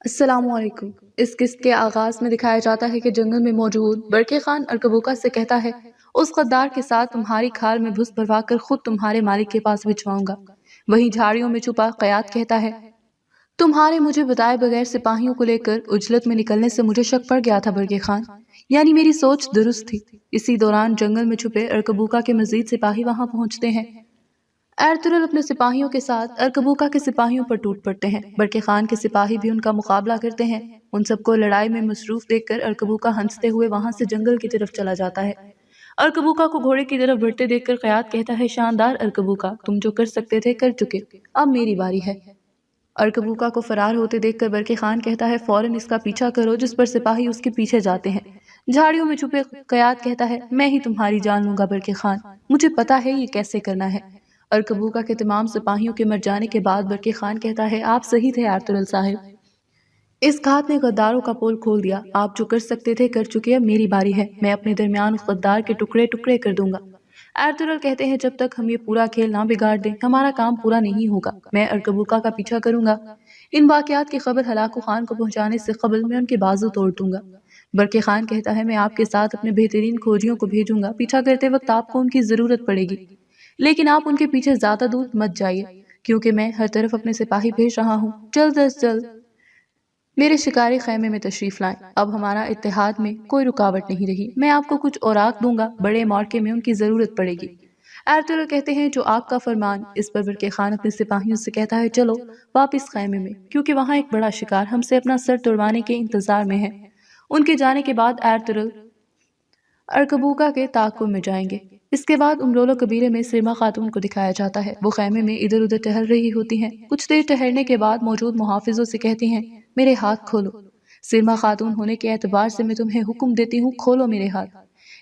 السلام علیکم۔ اس قسط کے آغاز میں دکھایا جاتا ہے کہ جنگل میں موجود برقع خان ارکبوکا سے کہتا ہے، اس غدار کے ساتھ تمہاری کھال میں بھس بھروا کر خود تمہارے مالک کے پاس بھجواؤں گا۔ وہیں جھاڑیوں میں چھپا قیاد کہتا ہے، تمہارے مجھے بتائے بغیر سپاہیوں کو لے کر اجلت میں نکلنے سے مجھے شک پڑ گیا تھا برقع خان، یعنی میری سوچ درست تھی۔ اسی دوران جنگل میں چھپے ارکبوکا کے مزید سپاہی وہاں پہنچتے ہیں۔ ایرتغرل اپنے سپاہیوں کے ساتھ ارکبوکا کے سپاہیوں پر ٹوٹ پڑتے ہیں۔ برقع خان کے سپاہی بھی ان کا مقابلہ کرتے ہیں۔ ان سب کو لڑائی میں مصروف دیکھ کر ارکبوکا ہنستے ہوئے وہاں سے جنگل کی طرف چلا جاتا ہے۔ ارکبوکا کو گھوڑے کی طرف بڑھتے دیکھ کر قیاد کہتا ہے، شاندار ارکبوکا، تم جو کر سکتے تھے کر چکے، اب میری باری ہے۔ ارکبوکا کو فرار ہوتے دیکھ کر برقع خان کہتا ہے، فوراً اس کا پیچھا کرو، جس پر سپاہی اس کے پیچھے جاتے ہیں۔ جھاڑیوں میں چھپے قیاد کہتا ہے، میں ہی تمہاری جان لوں گا برقع خان، مجھے پتا ہے یہ کیسے کرنا ہے۔ ارکبوکا کے تمام سپاہیوں کے مر جانے کے بعد برقع خان کہتا ہے، آپ صحیح تھے ایرتغرل صاحب، اس گھات نے غداروں کا پول کھول دیا، آپ جو کر سکتے تھے کر چکے، اب میری باری ہے، میں اپنے درمیان اس غدار کے ٹکڑے ٹکڑے کر دوں گا۔ ایرتغرل کہتے ہیں، جب تک ہم یہ پورا کھیل نہ بگاڑ دیں ہمارا کام پورا نہیں ہوگا، میں ارکبوکا کا پیچھا کروں گا، ان واقعات کی خبر ہلاکو خان کو پہنچانے سے قبل میں ان کے بازو توڑ دوں گا۔ برقع خان کہتا ہے، میں آپ کے ساتھ اپنے بہترین کھوجیوں کو بھیجوں گا، پیچھا کرتے وقت آپ کو ان کی ضرورت پڑے گی، لیکن آپ ان کے پیچھے زیادہ دور مت جائیے، کیونکہ میں ہر طرف اپنے سپاہی بھیج رہا ہوں، جلد از جلد میرے شکاری خیمے میں تشریف لائیں۔ اب ہمارا اتحاد میں کوئی رکاوٹ نہیں رہی، میں آپ کو کچھ اوراق دوں گا، بڑے معرکے میں ان کی ضرورت پڑے گی۔ ایرتغرل کہتے ہیں، جو آپ کا فرمان۔ اس پر برقع خان اپنے سپاہیوں سے کہتا ہے، چلو واپس خیمے میں، کیونکہ وہاں ایک بڑا شکار ہم سے اپنا سر توڑوانے کے انتظار میں ہے۔ ان کے جانے کے بعد ایرتغرل ارکبوکا کے تعاقب میں جائیں گے۔ اس کے بعد امرولو قبیلے میں سرما خاتون کو دکھایا جاتا ہے، وہ خیمے میں ادھر ادھر ٹہل رہی ہوتی ہیں۔ کچھ دیر ٹہلنے کے بعد موجود محافظوں سے کہتی ہیں، میرے ہاتھ کھولو، سرما خاتون ہونے کے اعتبار سے میں تمہیں حکم دیتی ہوں، کھولو میرے ہاتھ۔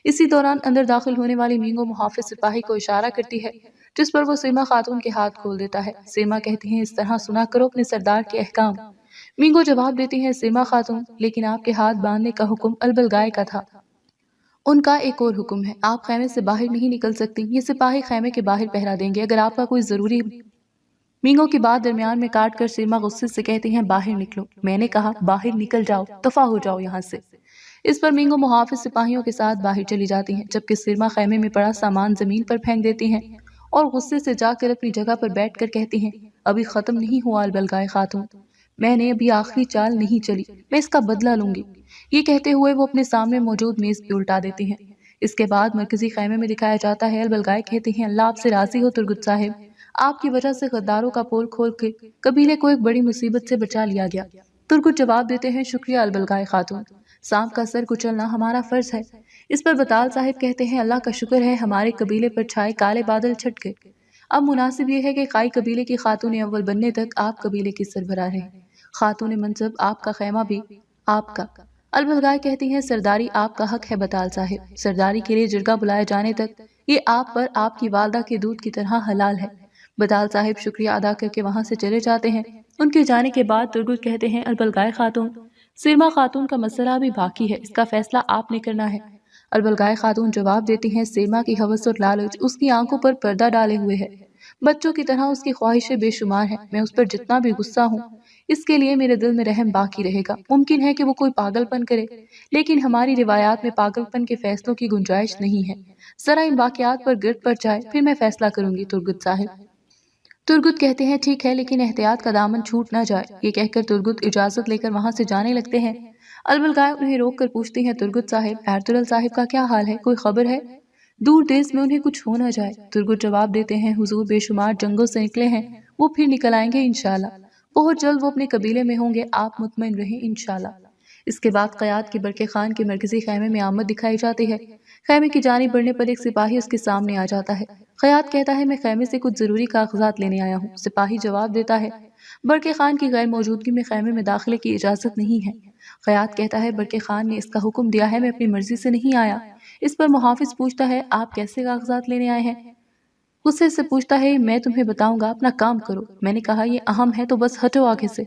اسی دوران اندر داخل ہونے والی مینگو محافظ سپاہی کو اشارہ کرتی ہے، جس پر وہ سرما خاتون کے ہاتھ کھول دیتا ہے۔ سرما کہتی ہیں، اس طرح سنا کرو اپنے سردار کے احکام۔ مینگو جواب دیتی ہیں، سرما خاتون، لیکن آپ کے ہاتھ باندھنے کا حکم البلگائے کا تھا، ان کا ایک اور حکم ہے، آپ خیمے سے باہر نہیں نکل سکتی، یہ سپاہی خیمے کے باہر پہرا دیں گے اگر آپ کا کوئی ضروری۔ مینگو کی بات درمیان میں کاٹ کر سرما غصے سے کہتی ہیں، باہر نکلو، میں نے کہا باہر نکل جاؤ، دفع ہو جاؤ یہاں سے۔ اس پر مینگو محافظ سپاہیوں کے ساتھ باہر چلی جاتی ہیں، جبکہ سرما خیمے میں پڑا سامان زمین پر پھینک دیتی ہیں اور غصے سے جا کر اپنی جگہ پر بیٹھ کر کہتی ہیں، ابھی ختم نہیں ہوا البلگائے خاتون، میں نے ابھی آخری چال نہیں چلی، میں اس کا بدلہ لوں گی۔ یہ کہتے ہوئے وہ اپنے سامنے موجود میز بھی الٹا دیتی ہیں۔ اس کے بعد مرکزی خیمے میں دکھایا جاتا ہے، البلگائے کہتے ہیں، اللہ آپ سے راضی ہو ترگت صاحب، آپ کی وجہ سے غداروں کا پول کھول کے قبیلے کو ایک بڑی مصیبت سے بچا لیا گیا۔ ترگت جواب دیتے ہیں، شکریہ البلگائے خاتون، سانپ کا سر کچلنا ہمارا فرض ہے۔ اس پر بطال صاحب کہتے ہیں، اللہ کا شکر ہے ہمارے قبیلے پر چھائے کالے بادل چھٹ گئے، اب مناسب یہ ہے کہ قائی قبیلے کی خاتون اول بننے تک آپ قبیلے کی سربراہ رہیں، خاتون منصب آپ کا خیمہ بھی آپ کا۔ البلگائے کہتی ہیں، سرداری آپ کا حق ہے بطال صاحب، سرداری کے لیے جرگہ بلائے جانے تک یہ آپ پر آپ کی والدہ کے دودھ کی طرح حلال ہے۔ بطال صاحب شکریہ ادا کر کے وہاں سے چلے جاتے ہیں۔ ان کے جانے کے بعد ترگت کہتے ہیں، البلگائے خاتون، سرما خاتون کا مسئلہ بھی باقی ہے، اس کا فیصلہ آپ نے کرنا ہے۔ البلگائے خاتون جواب دیتی ہیں، سرما کی ہوس اور لالچ اس کی آنکھوں پر پردہ ڈالے ہوئے ہے، بچوں کی طرح اس کی خواہشیں بے شمار ہیں، میں اس پر جتنا بھی غصہ ہوں اس کے لیے میرے دل میں رحم باقی رہے گا۔ ممکن ہے کہ وہ کوئی پاگل پن کرے، لیکن ہماری روایات میں پاگل پن کے فیصلوں کی گنجائش نہیں ہے، ذرا ان واقعات پر گرد پر جائے پھر میں فیصلہ کروں گی ترگت صاحب۔ ترگت کہتے ہیں، ٹھیک ہے، لیکن احتیاط کا دامن چھوٹ نہ جائے۔ یہ کہہ کر ترگت اجازت لے کر وہاں سے جانے لگتے ہیں۔ البلگائے انہیں روک کر پوچھتی ہیں، ترگت صاحب، ایرتغرل صاحب کا کیا حال ہے، کوئی خبر ہے؟ دور دیس میں انہیں کچھ ہو نہ جائے۔ ترگت جواب دیتے ہیں، حضور بے شمار جنگوں سے نکلے ہیں، وہ پھر نکل آئیں گے انشاءاللہ، بہت جلد وہ اپنے قبیلے میں ہوں گے، آپ مطمئن رہیں انشاءاللہ۔ اس کے بعد قیاد کی برقع خان کے مرکزی خیمے میں آمد دکھائی جاتی ہے۔ خیمے کی جانب بڑھنے پر ایک سپاہی اس کے سامنے آ جاتا ہے۔ قیاد کہتا ہے، میں خیمے سے کچھ ضروری کاغذات لینے آیا ہوں۔ سپاہی جواب دیتا ہے، برقع خان کی غیر موجودگی میں خیمے میں داخلے کی اجازت نہیں ہے۔ قیاد کہتا ہے، برقع خان نے اس کا حکم دیا ہے، میں اپنی مرضی سے نہیں آیا۔ اس پر محافظ پوچھتا ہے، آپ کیسے کاغذات لینے آئے ہیں؟ غصے سے پوچھتا ہے، میں تمہیں بتاؤں گا، اپنا کام کرو۔ میں نے کہا، یہ اہم ہے تو بس ہٹو آگے سے۔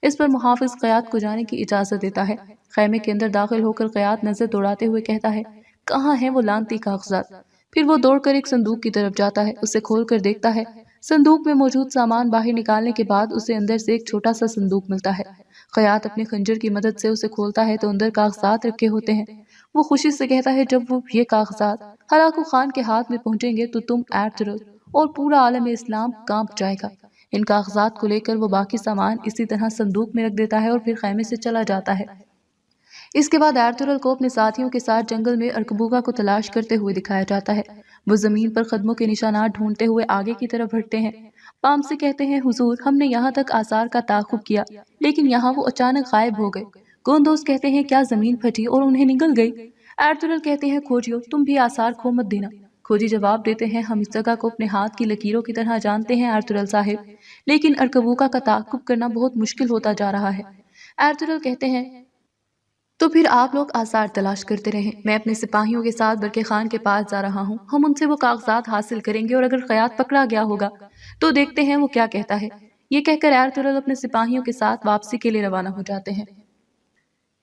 اس پر محافظ قیاد کو جانے کی اجازت دیتا ہے۔ خیمے کے اندر داخل ہو کر قیاد نظر دوڑاتے ہوئے کہتا ہے، کہاں ہیں وہ لانتی کاغذات؟ پھر وہ دوڑ کر ایک صندوق کی طرف جاتا ہے، اسے کھول کر دیکھتا ہے۔ صندوق میں موجود سامان باہر نکالنے کے بعد اسے اندر سے ایک چھوٹا سا صندوق ملتا ہے۔ خیاط اپنے خنجر کی مدد سے اسے کھولتا ہے تو اندر کاغذات رکھے ہوتے ہیں۔ وہ خوشی سے کہتا ہے جب وہ یہ کاغذات ہلاکو خان کے ہاتھ میں پہنچیں گے تو تم ایرتغرل اور پورا عالم اسلام کانپ جائے گا۔ ان کاغذات کو لے کر وہ باقی سامان اسی طرح صندوق میں رکھ دیتا ہے اور پھر خیمے سے چلا جاتا ہے۔ اس کے بعد ایرتغرل کو اپنے ساتھیوں کے ساتھ جنگل میں ارکبوگا کو تلاش کرتے ہوئے دکھایا جاتا ہے۔ وہ زمین پر قدموں کے نشانات ڈھونڈتے ہوئے آگے کی طرف بڑھتے ہیں۔ پام سے کہتے ہیں حضور ہم نے یہاں تک آثار کا تعاقب کیا لیکن یہاں وہ اچانک غائب ہو گئے۔ گوندوز کہتے ہیں کیا زمین پھٹی اور انہیں نگل گئی؟ ایرتغرل کہتے ہیں کھوجیو تم بھی آثار کھو مت دینا۔ کھوجی جواب دیتے ہیں ہم اس جگہ کو اپنے ہاتھ کی لکیروں کی طرح جانتے ہیں ایرتغرل صاحب، لیکن ارکبوگا کا تعاقب کرنا بہت مشکل ہوتا جا رہا ہے۔ ایرتغرل کہتے ہیں تو پھر آپ لوگ آثار تلاش کرتے رہیں، میں اپنے سپاہیوں کے ساتھ برقع خان کے پاس جا رہا ہوں، ہم ان سے وہ کاغذات حاصل کریں گے اور اگر خیاط پکڑا گیا ہوگا تو دیکھتے ہیں وہ کیا کہتا ہے۔ یہ کہہ کر ایرتغرل اپنے سپاہیوں کے ساتھ واپسی کے لیے روانہ ہو جاتے ہیں۔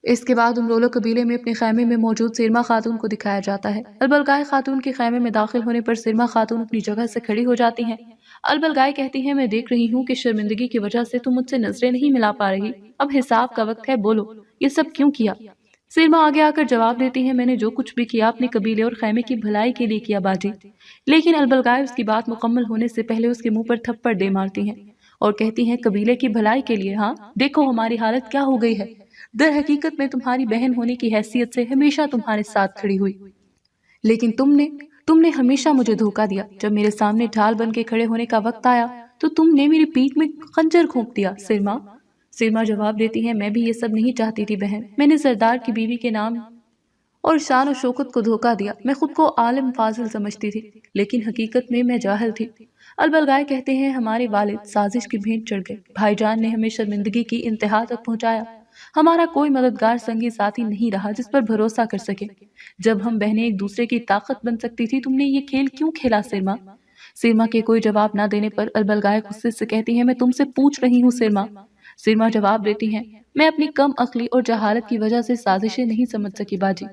اس کے بعد امرولو قبیلے میں اپنے خیمے میں موجود سرما خاتون کو دکھایا جاتا ہے۔ البلگائے خاتون کے خیمے میں داخل ہونے پر سرما خاتون اپنی جگہ سے کھڑی ہو جاتی ہیں۔ البلگائے کہتی ہیں میں دیکھ رہی ہوں کہ شرمندگی کی وجہ سے تم مجھ سے نظریں نہیں ملا پا رہی، اب حساب کا وقت ہے، بولو یہ سب کیوں کیا؟ سرما آگے آ کر جواب دیتی ہے میں نے جو کچھ بھی کیا اپنے قبیلے اور خیمے کی بھلائی کے لیے کیا باجی۔ لیکن البلگائے اس کی بات مکمل ہونے سے پہلے اس کے منہ پر تھپڑ دے مارتی ہیں اور کہتی ہیں قبیلے کی بھلائی کے لیے؟ ہاں دیکھو ہماری حالت کیا ہو گئی ہے، در حقیقت میں تمہاری بہن ہونے کی حیثیت سے ہمیشہ تمہارے ساتھ کھڑی ہوئی، لیکن تم نے ہمیشہ مجھے دھوکہ دیا۔ جب میرے سامنے ڈھال بن کے کھڑے ہونے کا وقت آیا تو تم نے میری پیٹھ میں خنجر گھونپ دیا۔ سرما جواب دیتی ہے میں بھی یہ سب نہیں چاہتی تھی بہن، میں نے سردار کی بیوی کے نام اور شان و شوکت کو دھوکہ دیا، میں خود کو عالم فاضل سمجھتی تھی لیکن حقیقت میں جاہل تھی۔ البلگائے کہتے ہیں ہمارے والد سازش کی بھینٹ چڑھ گئے، بھائی جان نے ہمیں شرمندگی کی انتہا تک پہنچایا، ہمارا کوئی مددگار سنگی ساتھی نہیں رہا جس پر بھروسہ کر سکے۔ جب ہم بہنیں ایک دوسرے کی طاقت بن سکتی تھی تم نے یہ کھیل کیوں کھیلا سرما کے کوئی جواب نہ دینے پر البلگائے غصے سے کہتی ہے میں تم سے پوچھ رہی ہوں سرما جواب دیتی ہیں میں اپنی کم عقلی اور جہالت کی وجہ سے سازشیں نہیں سمجھ سکی باجی،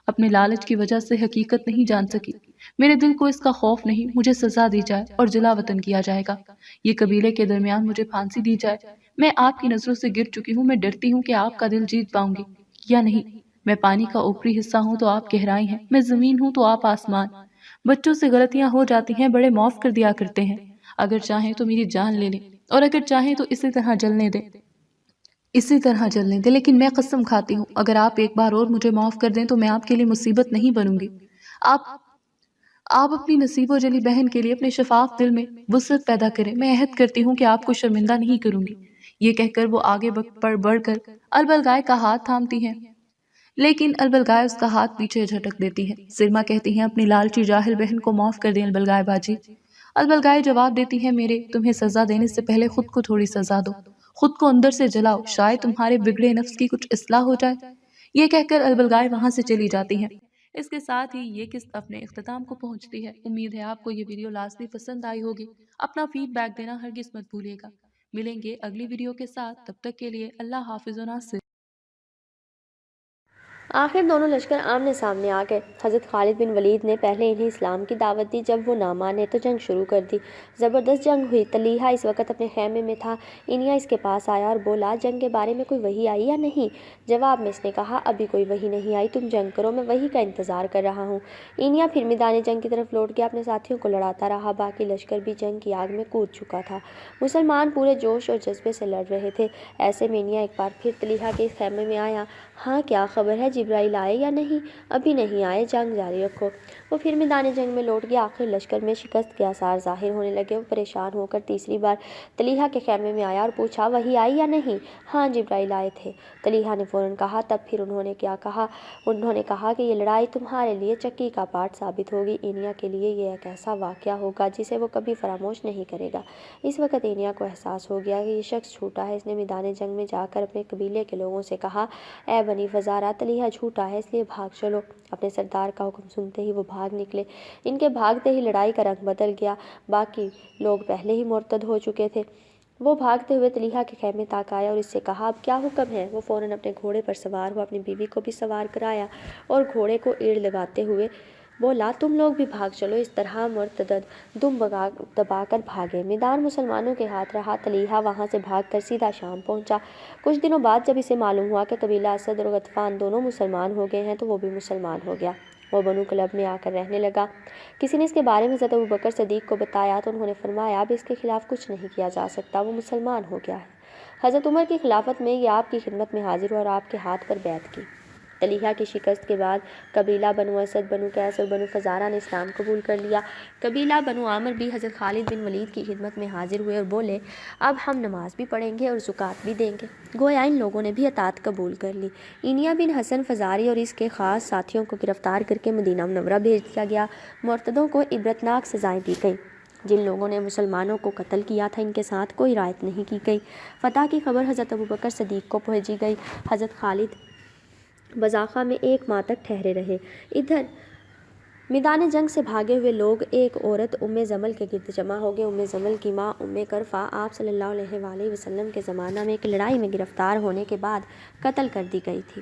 اپنے لالچ کی وجہ سے حقیقت نہیں جان سکی، میرے دل کو اس کا خوف نہیں، مجھے سزا دی جائے اور جلا وطن کیا جائے گا، یہ قبیلے کے درمیان مجھے پھانسی دی جائے، میں آپ کی نظروں سے گر چکی ہوں، میں ڈرتی ہوں کہ آپ کا دل جیت پاؤں گی یا نہیں، میں پانی کا اوپری حصہ ہوں تو آپ گہرائی ہیں، میں زمین ہوں تو آپ آسمان، بچوں سے غلطیاں ہو جاتی ہیں بڑے معاف کر دیا کرتے ہیں، اگر چاہیں تو میری جان لے لیں اور اگر چاہیں تو اسی طرح جلنے دیں لیکن میں قسم کھاتی ہوں اگر آپ ایک بار اور مجھے معاف کر دیں تو میں آپ کے لیے مصیبت نہیں بنوں گی، آپ اپنی نصیب و جلی بہن کے لیے اپنے شفاف دل میں وسعت پیدا کریں، میں عہد کرتی ہوں کہ آپ کو شرمندہ نہیں کروں گی۔ یہ کہہ کر وہ آگے بڑھ کر البلگائے کا ہاتھ تھامتی ہیں لیکن البلگائے اس کا ہاتھ پیچھے جھٹک دیتی ہے۔ سرما کہتی ہیں اپنی لالچی جاہل بہن کو معاف کر دیں البلگائے باجی۔ البلگائے جواب دیتی ہے تمہیں سزا دینے سے پہلے خود کو تھوڑی سزا دو، خود کو اندر سے جلاؤ، شاید تمہارے بگڑے نفس کی کچھ اصلاح ہو جائے۔ یہ کہہ کر البلگائے وہاں سے چلی جاتی ہیں۔ اس کے ساتھ ہی یہ قسط اپنے اختتام کو پہنچتی ہے۔ امید ہے آپ کو یہ ویڈیو لازمی پسند آئی ہوگی، اپنا فیڈ بیک دینا ہرگز مت بھولیے گا۔ ملیں گے اگلی ویڈیو کے ساتھ، تب تک کے لیے اللہ حافظ و ناصر۔ آخر دونوں لشکر آمنے سامنے آ گئے۔ حضرت خالد بن ولید نے پہلے انہیں اسلام کی دعوت دی، جب وہ نہ مانے تو جنگ شروع کر دی۔ زبردست جنگ ہوئی۔ طلیحہ اس وقت اپنے خیمے میں تھا۔ اینیا اس کے پاس آیا اور بولا جنگ کے بارے میں کوئی وحی آئی یا نہیں؟ جواب میں اس نے کہا ابھی کوئی وحی نہیں آئی، تم جنگ کرو، میں وحی کا انتظار کر رہا ہوں۔ اینیا پھر میدان جنگ کی طرف لوٹ گیا، اپنے ساتھیوں کو لڑاتا رہا، باقی لشکر بھی جنگ کی آگ میں کود چکا تھا۔ مسلمان پورے جوش اور جذبے سے لڑ رہے تھے۔ ایسے میں اینیا ایک بار پھر طلیحہ کے خیمے میں آیا۔ ہاں کیا خبر ہے، جبرائیل آئے یا نہیں؟ ابھی نہیں آئے، جنگ جاری رکھو۔ وہ پھر میدان جنگ میں لوٹ گیا۔ آخر لشکر میں شکست کے آثار ظاہر ہونے لگے۔ وہ پریشان ہو کر تیسری بار طلیحہ کے خیمے میں آیا اور پوچھا وحی آئی یا نہیں؟ ہاں جبرائیل آئے تھے، طلیحہ نے فوراً کہا۔ تب پھر انہوں نے کیا کہا؟ انہوں نے کہا کہ یہ لڑائی تمہارے لیے چکی کا پاٹ ثابت ہوگی، اینیا کے لیے یہ ایک ایسا واقعہ ہوگا جسے وہ کبھی فراموش نہیں کرے گا۔ اس وقت اینیا کو احساس ہو گیا کہ یہ شخص جھوٹا ہے۔ اس نے میدان جنگ میں جا کر اپنے قبیلے کے لوگوں سے کہا اے بنی فزارہ، طلیحہ جھوٹا ہے، اس لیے بھاگ چلو۔ اپنے سردار کا حکم سنتے ہی وہ بھاگ نکلے۔ ان کے بھاگتے ہی لڑائی کا رنگ بدل گیا، باقی لوگ پہلے ہی مرتد ہو چکے تھے۔ وہ بھاگتے ہوئے طلیحہ کے خیمے تک آیا اور اس سے کہا اب کیا حکم ہے؟ وہ فوراً اپنے گھوڑے پر سوار ہوا، اپنی بیوی کو بھی سوار کرایا اور گھوڑے کو ایڑ لگاتے ہوئے بولا تم لوگ بھی بھاگ چلو۔ اس طرح مرتدد دم دبا کر بھاگے۔ میدان مسلمانوں کے ہاتھ رہا۔ طلحہ وہاں سے بھاگ کر سیدھا شام پہنچا۔ کچھ دنوں بعد جب اسے معلوم ہوا کہ قبیلہ اسد اور غطفان دونوں مسلمان ہو گئے ہیں تو وہ بھی مسلمان ہو گیا۔ وہ بنو کلب میں آ کر رہنے لگا۔ کسی نے اس کے بارے میں حضرت ابوبکر صدیق کو بتایا تو انہوں نے فرمایا اب اس کے خلاف کچھ نہیں کیا جا سکتا، وہ مسلمان ہو گیا ہے۔ حضرت عمر کی خلافت میں یہ آپ کی خدمت میں حاضر ہوا اور آپ کے ہاتھ پر بیعت کی۔ طلحہ کی شکست کے بعد قبیلہ بنو اسد، بنو قیس اور بنو فزارہ نے اسلام قبول کر لیا۔ قبیلہ بنو عامر بھی حضرت خالد بن ولید کی خدمت میں حاضر ہوئے اور بولے اب ہم نماز بھی پڑھیں گے اور زکوٰۃ بھی دیں گے۔ گویا ان لوگوں نے بھی اطاعت قبول کر لی۔ اینیا بن حسن فزاری اور اس کے خاص ساتھیوں کو گرفتار کر کے مدینہ منورہ بھیج دیا گیا۔ مرتدوں کو عبرتناک سزائیں دی گئیں۔ جن لوگوں نے مسلمانوں کو قتل کیا تھا ان کے ساتھ کوئی رعایت نہیں کی گئی۔ فتح کی خبر حضرت ابوبکر صدیق کو پہنچی گئی۔ حضرت خالد بزاخہ میں 1 ماہ تک ٹھہرے رہے۔ ادھر میدان جنگ سے بھاگے ہوئے لوگ ایک عورت ام زمل کے گرد جمع ہو گئے۔ ام زمل کی ماں ام کرفہ آپ صلی اللہ علیہ وآلہ وسلم کے زمانہ میں ایک لڑائی میں گرفتار ہونے کے بعد قتل کر دی گئی تھی۔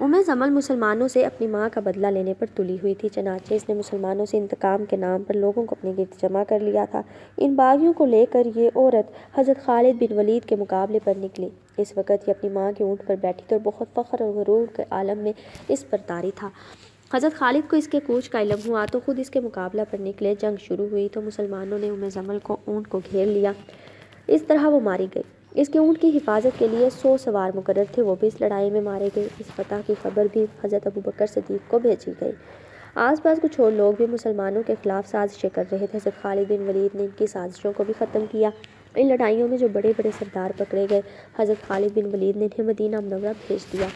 ام زمل مسلمانوں سے اپنی ماں کا بدلہ لینے پر تلی ہوئی تھی، چنانچہ اس نے مسلمانوں سے انتقام کے نام پر لوگوں کو اپنے گرد جمع کر لیا تھا۔ ان باغیوں کو لے کر یہ عورت حضرت خالد بن ولید کے مقابلے پر نکلی۔ اس وقت یہ اپنی ماں کے اونٹ پر بیٹھی تھی اور بہت فخر اور غرور کے عالم میں اس پر طاری تھا۔ حضرت خالد کو اس کے کوچ کا علم ہوا تو خود اس کے مقابلہ پر نکلے۔ جنگ شروع ہوئی تو مسلمانوں نے ام زمل کو اونٹ کو گھیر لیا۔ اس طرح وہ ماری گئی۔ اس کے اونٹ کی حفاظت کے لیے 100 سوار مقرر تھے، وہ بھی اس لڑائی میں مارے گئے۔ اس فتح کی خبر بھی حضرت ابوبکر صدیق کو بھیجی گئی۔ آس پاس کچھ اور لوگ بھی مسلمانوں کے خلاف سازشیں کر رہے تھے۔ حضرت خالد بن ولید نے ان کی سازشوں کو بھی ختم کیا۔ ان لڑائیوں میں جو بڑے بڑے سردار پکڑے گئے، حضرت خالد بن ولید نے انہیں مدینہ منورہ بھیج دیا۔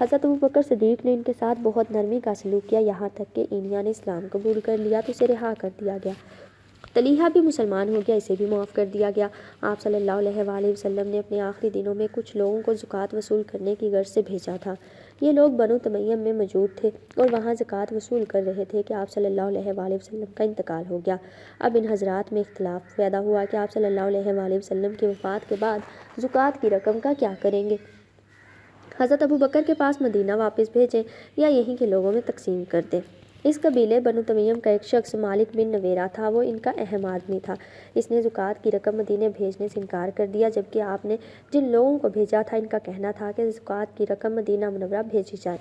حضرت ابوبکر صدیق نے ان کے ساتھ بہت نرمی کا سلوک کیا، یہاں تک کہ اینیا نے اسلام قبول کر لیا تو اسے رہا کر دیا گیا۔ طلحہ بھی مسلمان ہو گیا، اسے بھی معاف کر دیا گیا۔ آپ صلی اللہ علیہ وآلہ وسلم نے اپنے آخری دنوں میں کچھ لوگوں کو زکوٰۃ وصول کرنے کی غرض سے بھیجا تھا۔ یہ لوگ بنو تمیم میں موجود تھے اور وہاں زکوٰۃ وصول کر رہے تھے کہ آپ صلی اللہ علیہ وآلہ وسلم کا انتقال ہو گیا۔ اب ان حضرات میں اختلاف پیدا ہوا کہ آپ صلی اللہ علیہ وآلہ وسلم کی وفات کے بعد زکوٰۃ کی رقم کا کیا کریں گے۔ حضرت ابوبکر کے پاس مدینہ واپس بھیجیں یا یہیں کے لوگوں میں تقسیم کر دیں۔ اس قبیلے بنو تمیم کا ایک شخص مالک بن نویرہ تھا، وہ ان کا اہم آدمی تھا۔ اس نے زکوٰۃ کی رقم مدینہ بھیجنے سے انکار کر دیا، جبکہ آپ نے جن لوگوں کو بھیجا تھا ان کا کہنا تھا کہ زکوٰۃ کی رقم مدینہ منورہ بھیجی جائے۔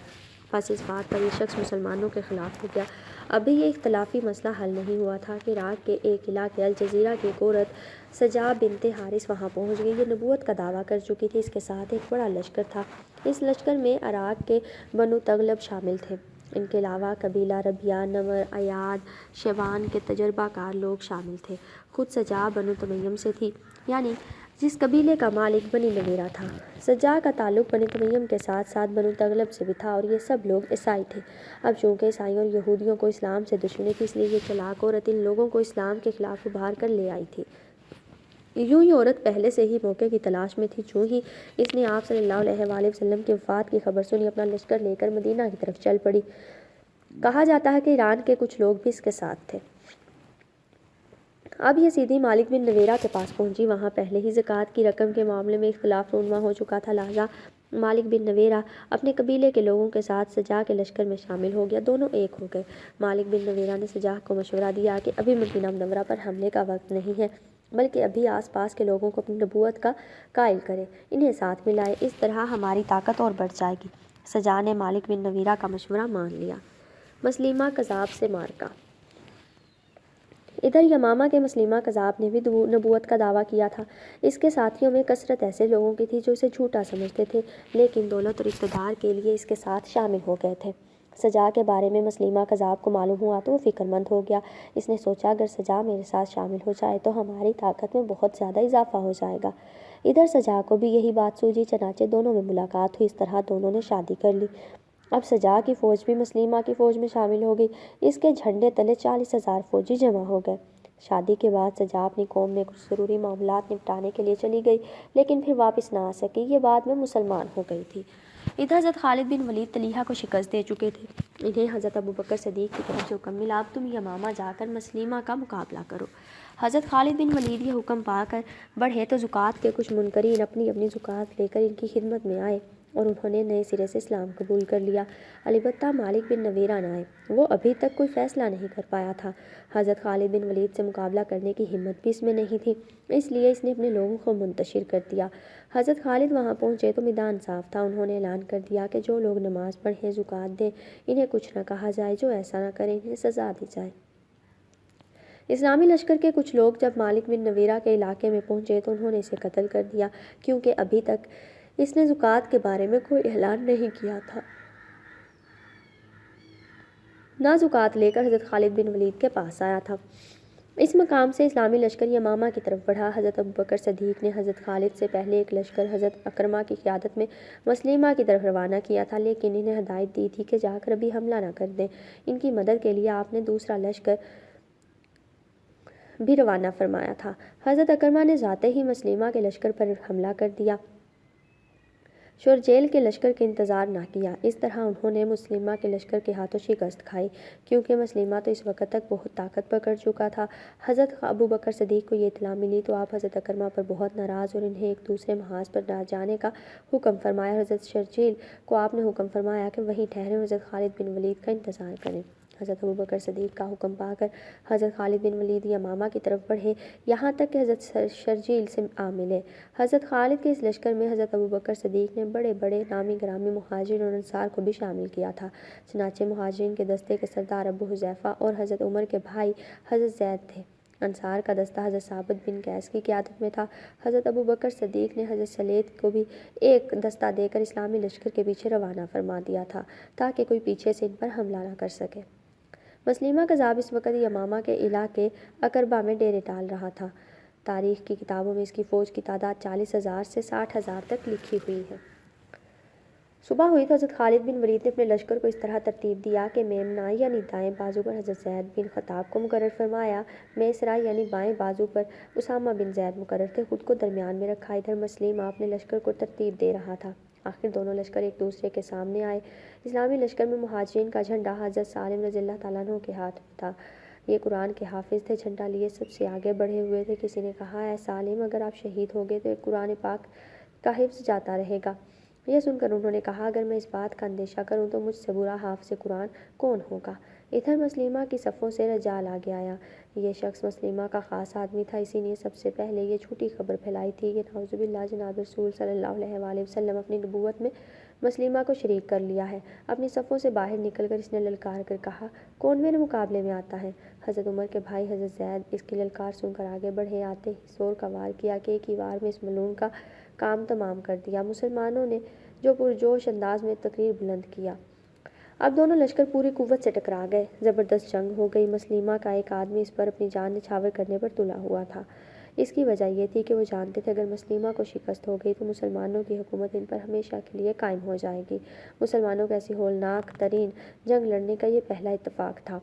بس اس بات پر یہ شخص مسلمانوں کے خلاف ہو گیا۔ ابھی یہ اختلافی مسئلہ حل نہیں ہوا تھا کہ عراق کے ایک علاقے الجزیرہ کی ایک عورت سجا بنت حارث وہاں پہنچ گئی۔ یہ نبوت کا دعویٰ کر چکی تھی۔ اس کے ساتھ ایک بڑا لشکر تھا۔ اس لشکر میں عراق کے بنو تغلب شامل تھے۔ ان کے علاوہ قبیلہ ربیہ، نمر، ایاد، شیبان کے تجربہ کار لوگ شامل تھے۔ خود سجا بنو تمیم سے تھی، یعنی جس قبیلے کا مالک بنی نویرہ تھا۔ سجا کا تعلق بنی تمیم کے ساتھ ساتھ بنو تغلب سے بھی تھا اور یہ سب لوگ عیسائی تھے۔ اب چونکہ عیسائیوں اور یہودیوں کو اسلام سے دشمنی تھی، اس لیے یہ چلاک عورت ان لوگوں کو اسلام کے خلاف ابھار کر لے آئی تھی۔ یوں یہ عورت پہلے سے ہی موقع کی تلاش میں تھی۔ چوں ہی اس نے آپ صلی اللہ علیہ وآلہ وسلم کی وفات کی خبر سنی، اپنا لشکر لے کر مدینہ کی طرف چل پڑی۔ کہا جاتا ہے کہ ایران کے کچھ لوگ بھی اس کے ساتھ تھے۔ اب یہ سیدھی مالک بن نویرہ کے پاس پہنچی۔ وہاں پہلے ہی زکوٰۃ کی رقم کے معاملے میں اختلاف رونما ہو چکا تھا، لہٰذا مالک بن نویرہ اپنے قبیلے کے لوگوں کے ساتھ سجا کے لشکر میں شامل ہو گیا۔ دونوں ایک ہو گئے۔ مالک بن نویرہ نے سجا کو مشورہ دیا کہ ابھی مدینہ منورہ پر حملے کا وقت نہیں ہے، بلکہ ابھی آس پاس کے لوگوں کو اپنی نبوت کا قائل کرے، انہیں ساتھ ملائے، اس طرح ہماری طاقت اور بڑھ جائے گی۔ سجا نے مالک بن نویرہ کا مشورہ مان لیا۔ مسلیمہ کذاب سے مارکا۔ ادھر یمامہ کے مسلیمہ کذاب نے بھی نبوت کا دعویٰ کیا تھا۔ اس کے ساتھیوں میں کثرت ایسے لوگوں کی تھی جو اسے جھوٹا سمجھتے تھے، لیکن دولت اور اقتدار کے لیے اس کے ساتھ شامل ہو گئے تھے۔ سجا کے بارے میں مسلیمہ کذاب کو معلوم ہوا تو وہ فکر مند ہو گیا۔ اس نے سوچا اگر سجا میرے ساتھ شامل ہو جائے تو ہماری طاقت میں بہت زیادہ اضافہ ہو جائے گا۔ ادھر سجا کو بھی یہی بات سوجی، چنانچہ دونوں میں ملاقات ہوئی۔ اس طرح دونوں نے شادی کر لی۔ اب سجا کی فوج بھی مسلیمہ کی فوج میں شامل ہو گئی۔ اس کے جھنڈے تلے 40,000 فوجی جمع ہو گئے۔ شادی کے بعد سجا اپنی قوم میں کچھ ضروری معاملات نپٹانے کے لیے چلی گئی، لیکن پھر واپس نہ آ سکی۔ یہ بعد میں مسلمان ہو گئی تھی۔ ادھر حضرت خالد بن ولید طلحہ کو شکست دے چکے تھے۔ انہیں حضرت ابوبکر صدیق کی طرف سے حکم ملا اب تم یمامہ جا کر مسلیمہ کا مقابلہ کرو۔ حضرت خالد بن ولید یہ حکم پا کر بڑھے تو زکوٰۃ کے کچھ منکرین اپنی اپنی زکوٰۃ لے کر ان کی خدمت میں آئے۔ اور انہوں نے نئے سرے سے اسلام قبول کر لیا۔ البتہ مالک بن نویرہ نہ آئے، وہ ابھی تک کوئی فیصلہ نہیں کر پایا تھا۔ حضرت خالد بن ولید سے مقابلہ کرنے کی ہمت بھی اس میں نہیں تھی، اس لیے اس نے اپنے لوگوں کو منتشر کر دیا۔ حضرت خالد وہاں پہنچے تو میدان صاف تھا۔ انہوں نے اعلان کر دیا کہ جو لوگ نماز پڑھیں، زکوٰۃ دیں، انہیں کچھ نہ کہا جائے، جو ایسا نہ کریں انہیں سزا دی جائے۔ اسلامی لشکر کے کچھ لوگ جب مالک بن نویرہ کے علاقے میں پہنچے تو انہوں نے اسے قتل کر دیا، کیونکہ ابھی تک اس نے زکوٰۃ کے بارے میں کوئی اعلان نہیں کیا تھا۔ نہ زکوٰۃ لے کر حضرت خالد بن ولید کے پاس آیا تھا۔ اس مقام سے اسلامی لشکر یمامہ کی طرف بڑھا۔ حضرت ابوبکر صدیق نے حضرت خالد سے پہلے ایک لشکر حضرت اکرمہ کی قیادت میں مسلمہ کی طرف روانہ کیا تھا، لیکن انہیں ہدایت دی تھی کہ جا کر ابھی حملہ نہ کر دیں۔ ان کی مدد کے لیے آپ نے دوسرا لشکر بھی روانہ فرمایا تھا۔ حضرت اکرمہ نے ذاتے ہی مسلمہ کے لشکر پر حملہ کر دیا، شرحبیل کے لشکر کے انتظار نہ کیا۔ اس طرح انہوں نے مسلمہ کے لشکر کے ہاتھوں شکست کھائی، کیونکہ مسلمہ تو اس وقت تک بہت طاقت پکڑ چکا تھا۔ حضرت ابوبکر صدیق کو یہ اطلاع ملی تو آپ حضرت اکرمہ پر بہت ناراض اور انہیں ایک دوسرے محاذ پر نہ جانے کا حکم فرمایا۔ حضرت شرحبیل کو آپ نے حکم فرمایا کہ وہیں ٹھہریں اور حضرت خالد بن ولید کا انتظار کریں۔ حضرت ابوبکر صدیق کا حکم پا کر حضرت خالد بن ولید یمامہ کی طرف بڑھے، یہاں تک کہ حضرت شرحبیل سے آ ملے۔ حضرت خالد کے اس لشکر میں حضرت ابوبکر صدیق نے بڑے بڑے نامی گرامی مہاجرین اور انصار کو بھی شامل کیا تھا۔ چنانچہ مہاجرین کے دستے کے سردار ابو حذیفہ اور حضرت عمر کے بھائی حضرت زید تھے۔ انصار کا دستہ حضرت ثابت بن قیس کی قیادت میں تھا۔ حضرت ابوبکر صدیق نے حضرت سلیط کو بھی ایک دستہ دے کر اسلامی لشکر کے پیچھے روانہ فرما دیا تھا، تاکہ کوئی پیچھے سے ان پر حملہ نہ کر سکے۔ مسلمہ قذاب اس وقت یمامہ کے علاقے اکربہ میں ڈیرے ڈال رہا تھا۔ تاریخ کی کتابوں میں اس کی فوج کی تعداد 40,000 سے 60,000 تک لکھی ہوئی ہے۔ صبح ہوئی تو حضرت خالد بن ولید نے اپنے لشکر کو اس طرح ترتیب دیا کہ میمنہ یعنی دائیں بازو پر حضرت زید بن خطاب کو مقرر فرمایا، میسرہ یعنی بائیں بازو پر اسامہ بن زید مقرر تھے، خود کو درمیان میں رکھا۔ ادھر مسلمہ اپنے لشکر کو ترتیب دے رہا تھا۔ آخر دونوں لشکر ایک دوسرے کے سامنے آئے۔ اسلامی لشکر میں مہاجرین کا جھنڈا حضرت سالم رضی اللہ تعالیٰ عنہ کے ہاتھ میں تھا۔ یہ قرآن کے حافظ تھے، جھنڈا لیے سب سے آگے بڑھے ہوئے تھے۔ کسی نے کہا، اے سالم، اگر آپ شہید ہو گئے تو قرآن پاک کا حفظ جاتا رہے گا۔ یہ سن کر انہوں نے کہا، اگر میں اس بات کا اندیشہ کروں تو مجھ سے برا حافظ قرآن کون ہوگا؟ ادھر مسلمہ کی صفوں سے رجال آگے آیا۔ یہ شخص مسلمہ کا خاص آدمی تھا، اسی نے سب سے پہلے یہ جھوٹی خبر پھیلائی تھی کہ نعوذ باللہ جناب رسول صلی اللہ علیہ وآلہ وسلم اپنی نبوت میں مسلمہ کو شریک کر لیا ہے۔ اپنی صفوں سے باہر نکل کر اس نے للکار کر کہا، کون میرے مقابلے میں آتا ہے؟ حضرت عمر کے بھائی حضرت زید اس کی للکار سن کر آگے بڑھے، آتے ہی زور کا وار کیا کہ ایک ہی وار میں اس ملعون کا کام تمام کر دیا۔ مسلمانوں نے جو پرجوش انداز میں تکبیر بلند کیا۔ اب دونوں لشکر پوری قوت سے ٹکرا گئے، زبردست جنگ ہو گئی۔ مسلمہ کا ایک آدمی اس پر اپنی جان نچھاور کرنے پر تلا ہوا تھا۔ اس کی وجہ یہ تھی کہ وہ جانتے تھے اگر مسلمہ کو شکست ہو گئی تو مسلمانوں کی حکومت ان پر ہمیشہ کے لیے قائم ہو جائے گی۔ مسلمانوں کو ایسی ہولناک ترین جنگ لڑنے کا یہ پہلا اتفاق تھا۔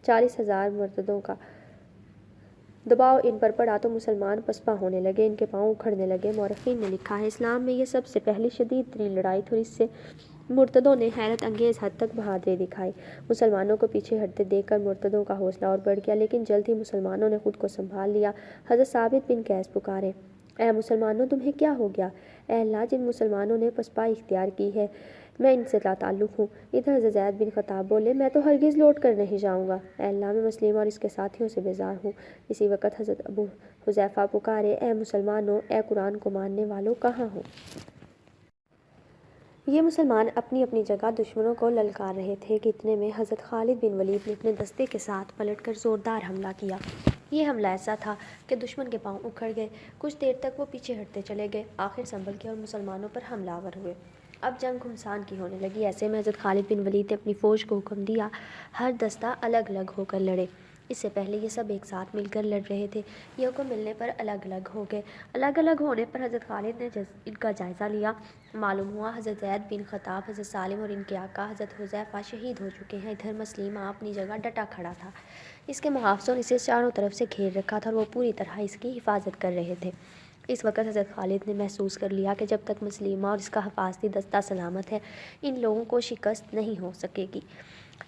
40,000 مرتدوں کا دباؤ ان پر پڑا تو مسلمان پسپا ہونے لگے، ان کے پاؤں اکھڑنے لگے۔ مورخین نے لکھا ہے، اسلام میں یہ سب سے پہلی شدید ترین لڑائی تھی اور اس سے مرتدوں نے حیرت انگیز حد تک بہادری دکھائی۔ مسلمانوں کو پیچھے ہٹتے دیکھ کر مرتدوں کا حوصلہ اور بڑھ گیا، لیکن جلد ہی مسلمانوں نے خود کو سنبھال لیا۔ حضرت ثابت بن قیس پکارے، اے مسلمانوں، تمہیں کیا ہو گیا؟ اے اللہ، جن مسلمانوں نے پسپائی اختیار کی ہے میں ان سے لا تعلق ہوں۔ ادھر حضرت زید بن خطاب بولے، میں تو ہرگز لوٹ کر نہیں جاؤں گا۔ اے اللہ، میں مسلمہ اور اس کے ساتھیوں سے بیزار ہوں۔ اسی وقت حضرت ابو حذیفہ پکارے، اے مسلمانوں، اے قرآن کو ماننے والوں، کہاں ہو؟ یہ مسلمان اپنی اپنی جگہ دشمنوں کو للکار رہے تھے کہ اتنے میں حضرت خالد بن ولید نے اپنے دستے کے ساتھ پلٹ کر زوردار حملہ کیا۔ یہ حملہ ایسا تھا کہ دشمن کے پاؤں اکھڑ گئے۔ کچھ دیر تک وہ پیچھے ہٹتے چلے گئے، آخر سنبھل کے اور مسلمانوں پر حملہ آور ہوئے۔ اب جنگ گھمسان کی ہونے لگی۔ ایسے میں حضرت خالد بن ولید نے اپنی فوج کو حکم دیا، ہر دستہ الگ الگ ہو کر لڑے۔ اس سے پہلے یہ سب ایک ساتھ مل کر لڑ رہے تھے، یہ حکم ملنے پر الگ الگ ہو گئے۔ الگ الگ ہونے پر حضرت خالد نے ان کا جائزہ لیا۔ معلوم ہوا حضرت زید بن خطاب، حضرت سالم اور ان کے آقا حضرت حذیفہ شہید ہو چکے ہیں۔ ادھر مسلمہ اپنی جگہ ڈٹا کھڑا تھا، اس کے محافظوں نے اسے چاروں طرف سے گھیر رکھا تھا اور وہ پوری طرح اس کی حفاظت کر رہے تھے۔ اس وقت حضرت خالد نے محسوس کر لیا کہ جب تک مسلمہ اور اس کا حفاظتی دستہ سلامت ہے، ان لوگوں کو شکست نہیں ہو سکے گی۔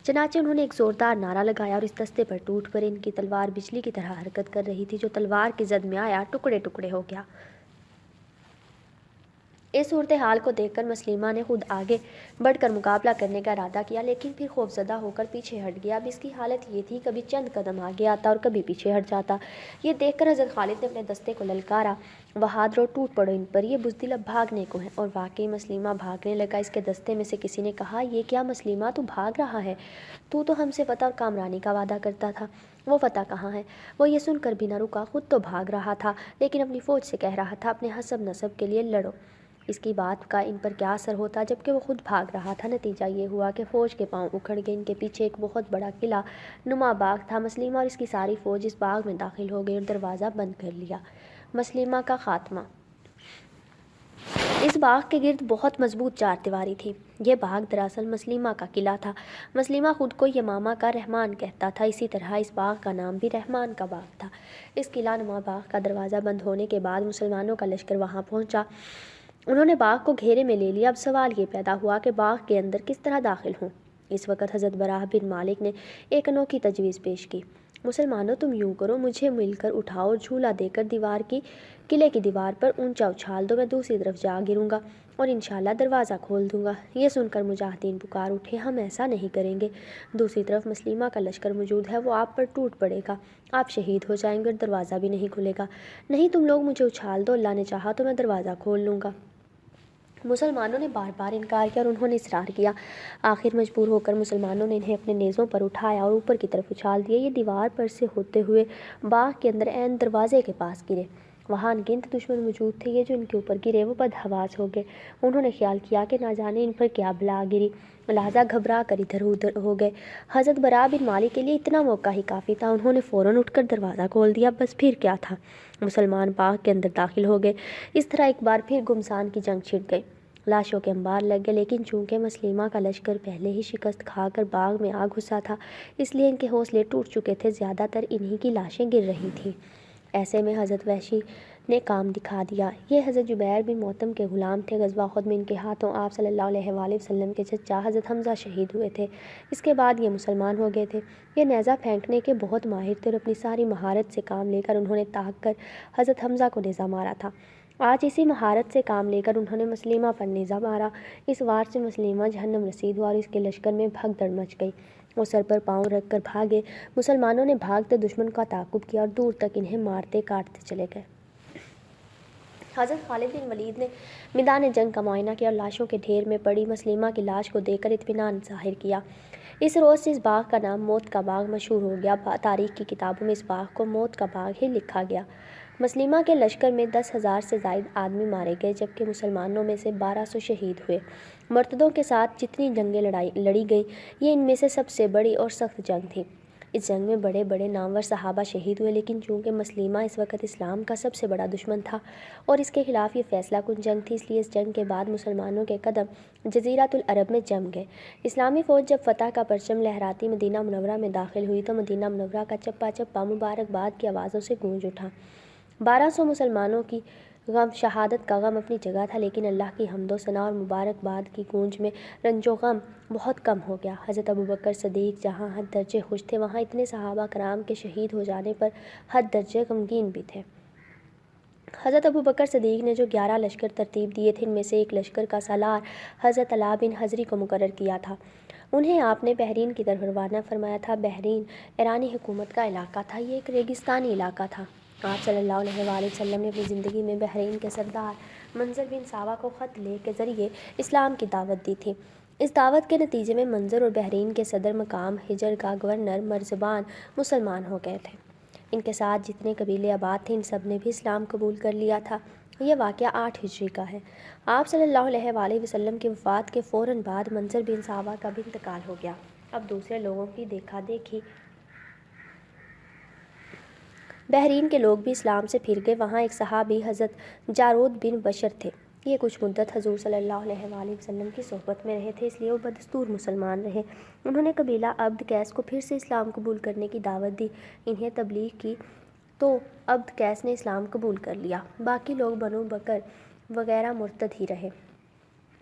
چنانچہ انہوں نے ایک زوردار نعرہ لگایا اور اس دستے پر ٹوٹ پڑے۔ ان کی تلوار بجلی کی طرح حرکت کر رہی تھی، جو تلوار کی زد میں آیا ٹکڑے ٹکڑے ہو گیا۔ اس صورتحال کو دیکھ کر مسلمہ نے خود آگے بڑھ کر مقابلہ کرنے کا ارادہ کیا، لیکن پھر خوفزدہ ہو کر پیچھے ہٹ گیا۔ اب اس کی حالت یہ تھی، کبھی چند قدم آگے آتا اور کبھی پیچھے ہٹ جاتا۔ یہ دیکھ کر حضرت خالد نے اپنے دستے کو للکارا، بہادرو ٹوٹ پڑو ان پر، یہ بزدل اب بھاگنے کو ہیں۔ اور واقعی مسلمہ بھاگنے لگا۔ اس کے دستے میں سے کسی نے کہا، یہ کیا مسلمہ، تو بھاگ رہا ہے؟ تو ہم سے فتح اور کامرانی کا وعدہ کرتا تھا، وہ فتح کہاں ہے؟ وہ یہ سن کر بھی نہ رکا، خود تو بھاگ رہا تھا لیکن اپنی فوج سے کہہ رہا تھا، اپنے حسب نسب کے لیے لڑو۔ اس کی بات کا ان پر کیا اثر ہوتا جبکہ وہ خود بھاگ رہا تھا؟ نتیجہ یہ ہوا کہ فوج کے پاؤں اکھڑ گئے۔ ان کے پیچھے ایک بہت بڑا قلعہ نما باغ تھا۔ مسلمہ اور اس کی ساری فوج اس باغ میں داخل ہو گئی اور دروازہ بند کر لیا۔ مسلمہ کا خاتمہ۔ اس باغ کے گرد بہت مضبوط چار دیواری تھی۔ یہ باغ دراصل مسلمہ کا قلعہ تھا۔ مسلمہ خود کو یمامہ کا رحمان کہتا تھا، اسی طرح اس باغ کا نام بھی رحمان کا باغ تھا۔ اس قلعہ نما باغ کا دروازہ بند ہونے کے بعد مسلمانوں کا لشکر وہاں پہنچا۔ انہوں نے باغ کو گھیرے میں لے لیا۔ اب سوال یہ پیدا ہوا کہ باغ کے اندر کس طرح داخل ہوں۔ اس وقت حضرت براہ بن مالک نے ایک انوکھی تجویز پیش کی۔ مسلمانوں، تم یوں کرو، مجھے مل کر اٹھاؤ اور جھولا دے کر قلعے کی دیوار پر اونچا اچھال دو، میں دوسری طرف جا گروں گا اور انشاءاللہ دروازہ کھول دوں گا۔ یہ سن کر مجاہدین پکار اٹھے، ہم ایسا نہیں کریں گے۔ دوسری طرف مسلمہ کا لشکر موجود ہے، وہ آپ پر ٹوٹ پڑے گا، آپ شہید ہو جائیں گے اور دروازہ بھی نہیں کھلے گا۔ نہیں، تم لوگ مجھے اچھال دو، اللہ نے چاہا تو میں دروازہ کھول لوں گا۔ مسلمانوں نے بار بار انکار کیا اور انہوں نے اصرار کیا۔ آخر مجبور ہو کر مسلمانوں نے انہیں اپنے نیزوں پر اٹھایا اور اوپر کی طرف اچھال دیا۔ یہ دیوار پر سے ہوتے ہوئے باغ کے اندر عین دروازے کے پاس گرے۔ وہاں انگنت دشمن موجود تھے، یہ جو ان کے اوپر گرے وہ بدحواس ہو گئے۔ انہوں نے خیال کیا کہ نہ جانے ان پر کیا بلا گری، لہٰذا گھبرا کر ادھر ادھر ہو گئے۔ حضرت براء بن مالک کے لیے اتنا موقع ہی کافی تھا، انہوں نے فوراً اٹھ کر دروازہ کھول دیا۔ بس پھر کیا تھا، مسلمان باغ کے اندر داخل ہو گئے۔ اس طرح ایک بار پھر گھمسان کی جنگ چھڑ گئی، لاشوں کے انبار لگ گئے، لیکن چونکہ مسلمہ کا لشکر پہلے ہی شکست کھا کر باغ میں آ گھسا تھا، اس لیے ان کے حوصلے ٹوٹ چکے تھے، زیادہ تر انہی کی لاشیں گر رہی تھیں۔ ایسے میں حضرت وحشی نے کام دکھا دیا۔ یہ حضرت جبیر بن محتم کے غلام تھے۔ غزوہ احد میں ان کے ہاتھوں آپ صلی اللہ علیہ وآلہ وسلم کے چچا حضرت حمزہ شہید ہوئے تھے۔ اس کے بعد یہ مسلمان ہو گئے تھے۔ یہ نیزہ پھینکنے کے بہت ماہر تھے اور اپنی ساری مہارت سے کام لے کر انہوں نے طاق کر حضرت حمزہ کو نیزہ مارا تھا۔ آج اسی مہارت سے کام لے کر انہوں نے مسلمہ پر نیزہ مارا۔ اس وار سے مسلمہ جہنم رسید ہوا اور اس کے لشکر میں بھگدڑ مچ گئی۔ وہ سر پر پاؤں رکھ کر بھاگے۔ مسلمانوں نے بھاگتے دشمن کا تعاقب کیا اور دور تک انہیں مارتے کاٹتے چلے گئے۔ حضرت خالد بن ولید نے میدان جنگ کا معائنہ کیا اور لاشوں کے ڈھیر میں پڑی مسلمہ کی لاش کو دیکھ کر اطمینان ظاہر کیا۔ اس روز سے اس باغ کا نام موت کا باغ مشہور ہو گیا۔ تاریخ کی کتابوں میں اس باغ کو موت کا باغ ہی لکھا گیا۔ مسلمہ کے لشکر میں 10,000 سے زائد آدمی مارے گئے، جبکہ مسلمانوں میں سے 1200 شہید ہوئے۔ مرتدوں کے ساتھ جتنی جنگیں لڑی گئیں، یہ ان میں سے سب سے بڑی اور سخت جنگ تھی۔ اس جنگ میں بڑے بڑے نامور صحابہ شہید ہوئے، لیکن چونکہ مسلمہ اس وقت اسلام کا سب سے بڑا دشمن تھا اور اس کے خلاف یہ فیصلہ کن جنگ تھی، اس لیے اس جنگ کے بعد مسلمانوں کے قدم جزیرۃ العرب میں جم گئے۔ اسلامی فوج جب فتح کا پرچم لہراتی مدینہ منورہ میں داخل ہوئی تو مدینہ منورہ کا چپا چپا مبارکباد کی آوازوں سے گونج اٹھا۔ 1200 مسلمانوں کی شہادت کا غم اپنی جگہ تھا، لیکن اللہ کی حمد و ثنا اور مبارکباد کی گونج میں رنج و غم بہت کم ہو گیا۔ حضرت ابوبکر صدیق جہاں حد درجے خوش تھے، وہاں اتنے صحابہ کرام کے شہید ہو جانے پر حد درجے غمگین بھی تھے۔ حضرت ابوبکر صدیق نے جو 11 لشکر ترتیب دیے تھے، ان میں سے ایک لشکر کا سالار حضرت علاء بن حضری کو مقرر کیا تھا۔ انہیں آپ نے بحرین کی طرف روانہ فرمایا تھا۔ بحرین ایرانی حکومت کا علاقہ تھا، یہ ایک ریگستانی علاقہ تھا۔ آپ صلی اللہ علیہ وآلہ وسلم نے اپنی زندگی میں بحرین کے سردار منظر بن ساوا کو خط لے کے ذریعے اسلام کی دعوت دی تھی۔ اس دعوت کے نتیجے میں منظر اور بحرین کے صدر مقام حجر کا گورنر مرزبان مسلمان ہو گئے تھے۔ ان کے ساتھ جتنے قبیلے آباد تھے، ان سب نے بھی اسلام قبول کر لیا تھا۔ یہ واقعہ 8 ہجری کا ہے۔ آپ صلی اللہ علیہ وآلہ وسلم کی وفات کے فوراً بعد منظر بن ساوا کا بھی انتقال ہو گیا۔ اب دوسرے لوگوں کی دیکھا دیکھی بحرین کے لوگ بھی اسلام سے پھر گئے۔ وہاں ایک صحابی حضرت جارود بن بشر تھے۔ یہ کچھ مدت حضور صلی اللہ علیہ وآلہ وسلم کی صحبت میں رہے تھے، اس لیے وہ بدستور مسلمان رہے۔ انہوں نے قبیلہ عبد قیس کو پھر سے اسلام قبول کرنے کی دعوت دی، انہیں تبلیغ کی تو عبد قیس نے اسلام قبول کر لیا۔ باقی لوگ بنو بکر وغیرہ مرتد ہی رہے۔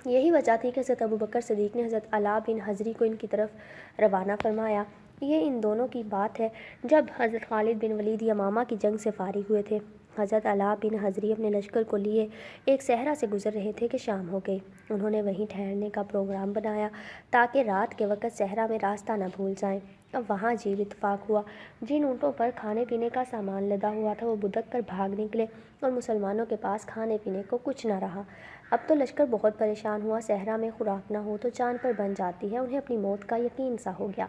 یہی وجہ تھی کہ حضرت ابوبکر صدیق نے حضرت علاء بن حضری کو ان کی طرف روانہ فرمایا۔ یہ ان دونوں کی بات ہے جب حضرت خالد بن ولید یمامہ کی جنگ سے فارغ ہوئے تھے۔ حضرت علاء بن حضری اپنے لشکر کو لیے ایک صحرا سے گزر رہے تھے کہ شام ہو گئی۔ انہوں نے وہیں ٹھہرنے کا پروگرام بنایا تاکہ رات کے وقت صحرا میں راستہ نہ بھول جائیں۔ اب وہاں عجیب اتفاق ہوا، جن اونٹوں پر کھانے پینے کا سامان لدا ہوا تھا وہ بدک کر بھاگ نکلے اور مسلمانوں کے پاس کھانے پینے کو کچھ نہ رہا۔ اب تو لشکر بہت پریشان ہوا، صحرا میں خوراک نہ ہو تو جان پر بن جاتی ہے، انہیں اپنی موت کا یقین سا ہو گیا۔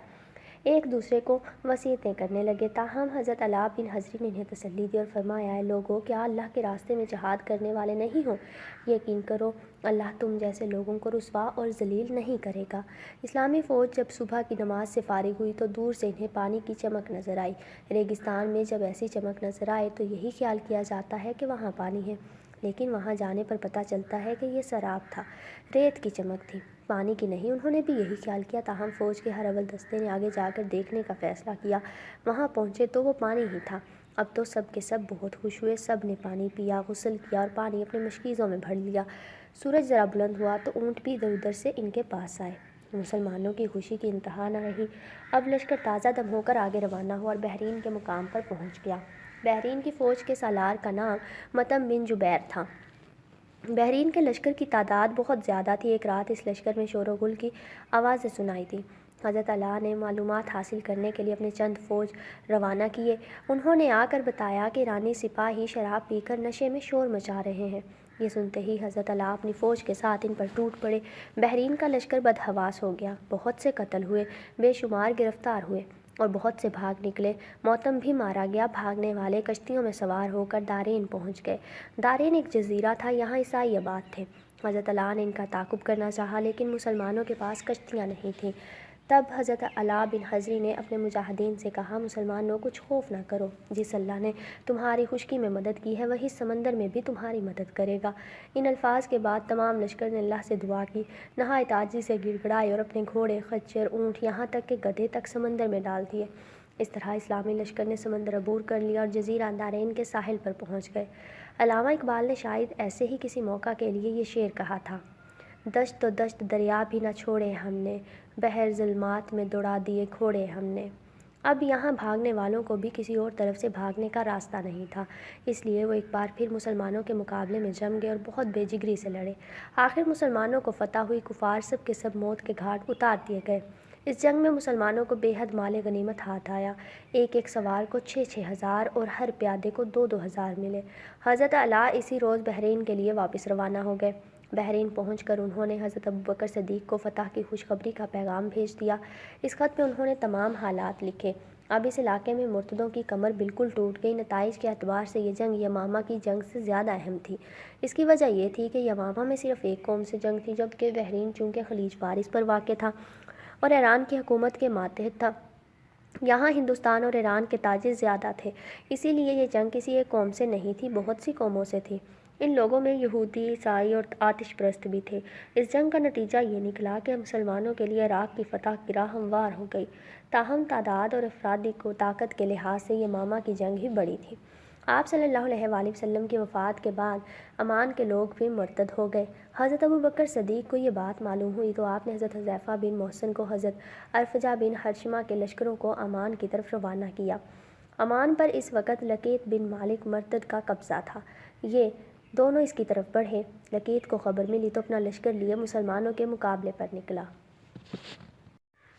ایک دوسرے کو وصیتیں کرنے لگے، تاہم حضرت علاء بن حضری نے انہیں تسلی دی اور فرمایا، اے لوگو، کیا اللہ کے راستے میں جہاد کرنے والے نہیں ہو؟ یقین کرو اللہ تم جیسے لوگوں کو رسوا اور ذلیل نہیں کرے گا۔ اسلامی فوج جب صبح کی نماز سے فارغ ہوئی تو دور سے انہیں پانی کی چمک نظر آئی۔ ریگستان میں جب ایسی چمک نظر آئے تو یہی خیال کیا جاتا ہے کہ وہاں پانی ہے، لیکن وہاں جانے پر پتہ چلتا ہے کہ یہ سراب تھا، ریت کی چمک تھی، پانی کی نہیں۔ انہوں نے بھی یہی خیال کیا، تاہم فوج کے ہر اول دستے نے آگے جا کر دیکھنے کا فیصلہ کیا۔ وہاں پہنچے تو وہ پانی ہی تھا۔ اب تو سب کے سب بہت خوش ہوئے، سب نے پانی پیا، غسل کیا اور پانی اپنے مشکیزوں میں بھر لیا۔ سورج ذرا بلند ہوا تو اونٹ بھی ادھر ادھر سے ان کے پاس آئے۔ مسلمانوں کی خوشی کی انتہا نہ رہی۔ اب لشکر تازہ دم ہو کر آگے روانہ ہوا اور بحرین کے مقام پر پہنچ گیا۔ بحرین کی فوج کے سالار کا نام مطعم بن جبیر تھا۔ بحرین کے لشکر کی تعداد بہت زیادہ تھی۔ ایک رات اس لشکر میں شور و غل کی آوازیں سنائی تھی۔ حضرت علاء نے معلومات حاصل کرنے کے لیے اپنے چند فوج روانہ کیے۔ انہوں نے آ کر بتایا کہ ایرانی سپاہی شراب پی کر نشے میں شور مچا رہے ہیں۔ یہ سنتے ہی حضرت علاء اپنی فوج کے ساتھ ان پر ٹوٹ پڑے۔ بحرین کا لشکر بدحواس ہو گیا، بہت سے قتل ہوئے، بے شمار گرفتار ہوئے اور بہت سے بھاگ نکلے۔ مطعم بھی مارا گیا۔ بھاگنے والے کشتیوں میں سوار ہو کر دارین پہنچ گئے۔ دارین ایک جزیرہ تھا، یہاں عیسائی آباد تھے۔ حضرت علاء نے ان کا تعاقب کرنا چاہا لیکن مسلمانوں کے پاس کشتیاں نہیں تھیں۔ تب حضرت علاء بن حضری نے اپنے مجاہدین سے کہا، مسلمانوں کچھ خوف نہ کرو، جس اللہ نے تمہاری خشکی میں مدد کی ہے وہی سمندر میں بھی تمہاری مدد کرے گا۔ ان الفاظ کے بعد تمام لشکر نے اللہ سے دعا کی، نہایت عاجزی سے گڑ گڑائے اور اپنے گھوڑے، خچر، اونٹ، یہاں تک کہ گدھے تک سمندر میں ڈال دیے۔ اس طرح اسلامی لشکر نے سمندر عبور کر لیا اور جزیرہ دارین کے ساحل پر پہنچ گئے۔ علامہ اقبال نے شاید ایسے ہی کسی موقع کے لیے یہ شعر کہا تھا، دشت و دشت دریا بھی نہ چھوڑے ہم نے، بحر ظلمات میں دوڑا دیے گھوڑے ہم نے۔ اب یہاں بھاگنے والوں کو بھی کسی اور طرف سے بھاگنے کا راستہ نہیں تھا، اس لیے وہ ایک بار پھر مسلمانوں کے مقابلے میں جم گئے اور بہت بے جگری سے لڑے۔ آخر مسلمانوں کو فتح ہوئی، کفار سب کے سب موت کے گھاٹ اتار دیے گئے۔ اس جنگ میں مسلمانوں کو بے حد مال غنیمت ہاتھ آیا۔ ایک ایک سوار کو 6,000 ہزار اور ہر پیادے کو 2,000 ہزار ملے۔ حضرت علاء اسی روز بحرین کے لیے واپس روانہ ہو گئے۔ بحرین پہنچ کر انہوں نے حضرت ابوبکر صدیق کو فتح کی خوشخبری کا پیغام بھیج دیا۔ اس خط میں انہوں نے تمام حالات لکھے۔ اب اس علاقے میں مرتدوں کی کمر بالکل ٹوٹ گئی۔ نتائج کے اعتبار سے یہ جنگ یمامہ کی جنگ سے زیادہ اہم تھی۔ اس کی وجہ یہ تھی کہ یمامہ میں صرف ایک قوم سے جنگ تھی، جبکہ بحرین چونکہ خلیج فارس پر واقع تھا اور ایران کی حکومت کے ماتحت تھا، یہاں ہندوستان اور ایران کے تاجر زیادہ تھے، اسی لیے یہ جنگ کسی ایک قوم سے نہیں تھی، بہت سی قوموں سے تھی۔ ان لوگوں میں یہودی، عیسائی اور آتش پرست بھی تھے۔ اس جنگ کا نتیجہ یہ نکلا کہ مسلمانوں کے لیے عراق کی فتح کی راہ ہموار ہو گئی، تاہم تعداد اور افرادی طاقت کے لحاظ سے یمامہ کی جنگ ہی بڑی تھی۔ آپ صلی اللہ علیہ وآلہ وسلم کی وفات کے بعد عمان کے لوگ بھی مرتد ہو گئے۔ حضرت ابوبکر صدیق کو یہ بات معلوم ہوئی تو آپ نے حضرت حذیفہ بن محسن کو حضرت ارفجہ بن حرشمہ کے لشکروں کو عمان کی طرف روانہ کیا۔ عمان پر اس وقت لقیط بن مالک مرتد کا قبضہ تھا۔ یہ دونوں اس کی طرف بڑھے۔ لقیط کو خبر ملی تو اپنا لشکر لیے مسلمانوں کے مقابلے پر نکلا۔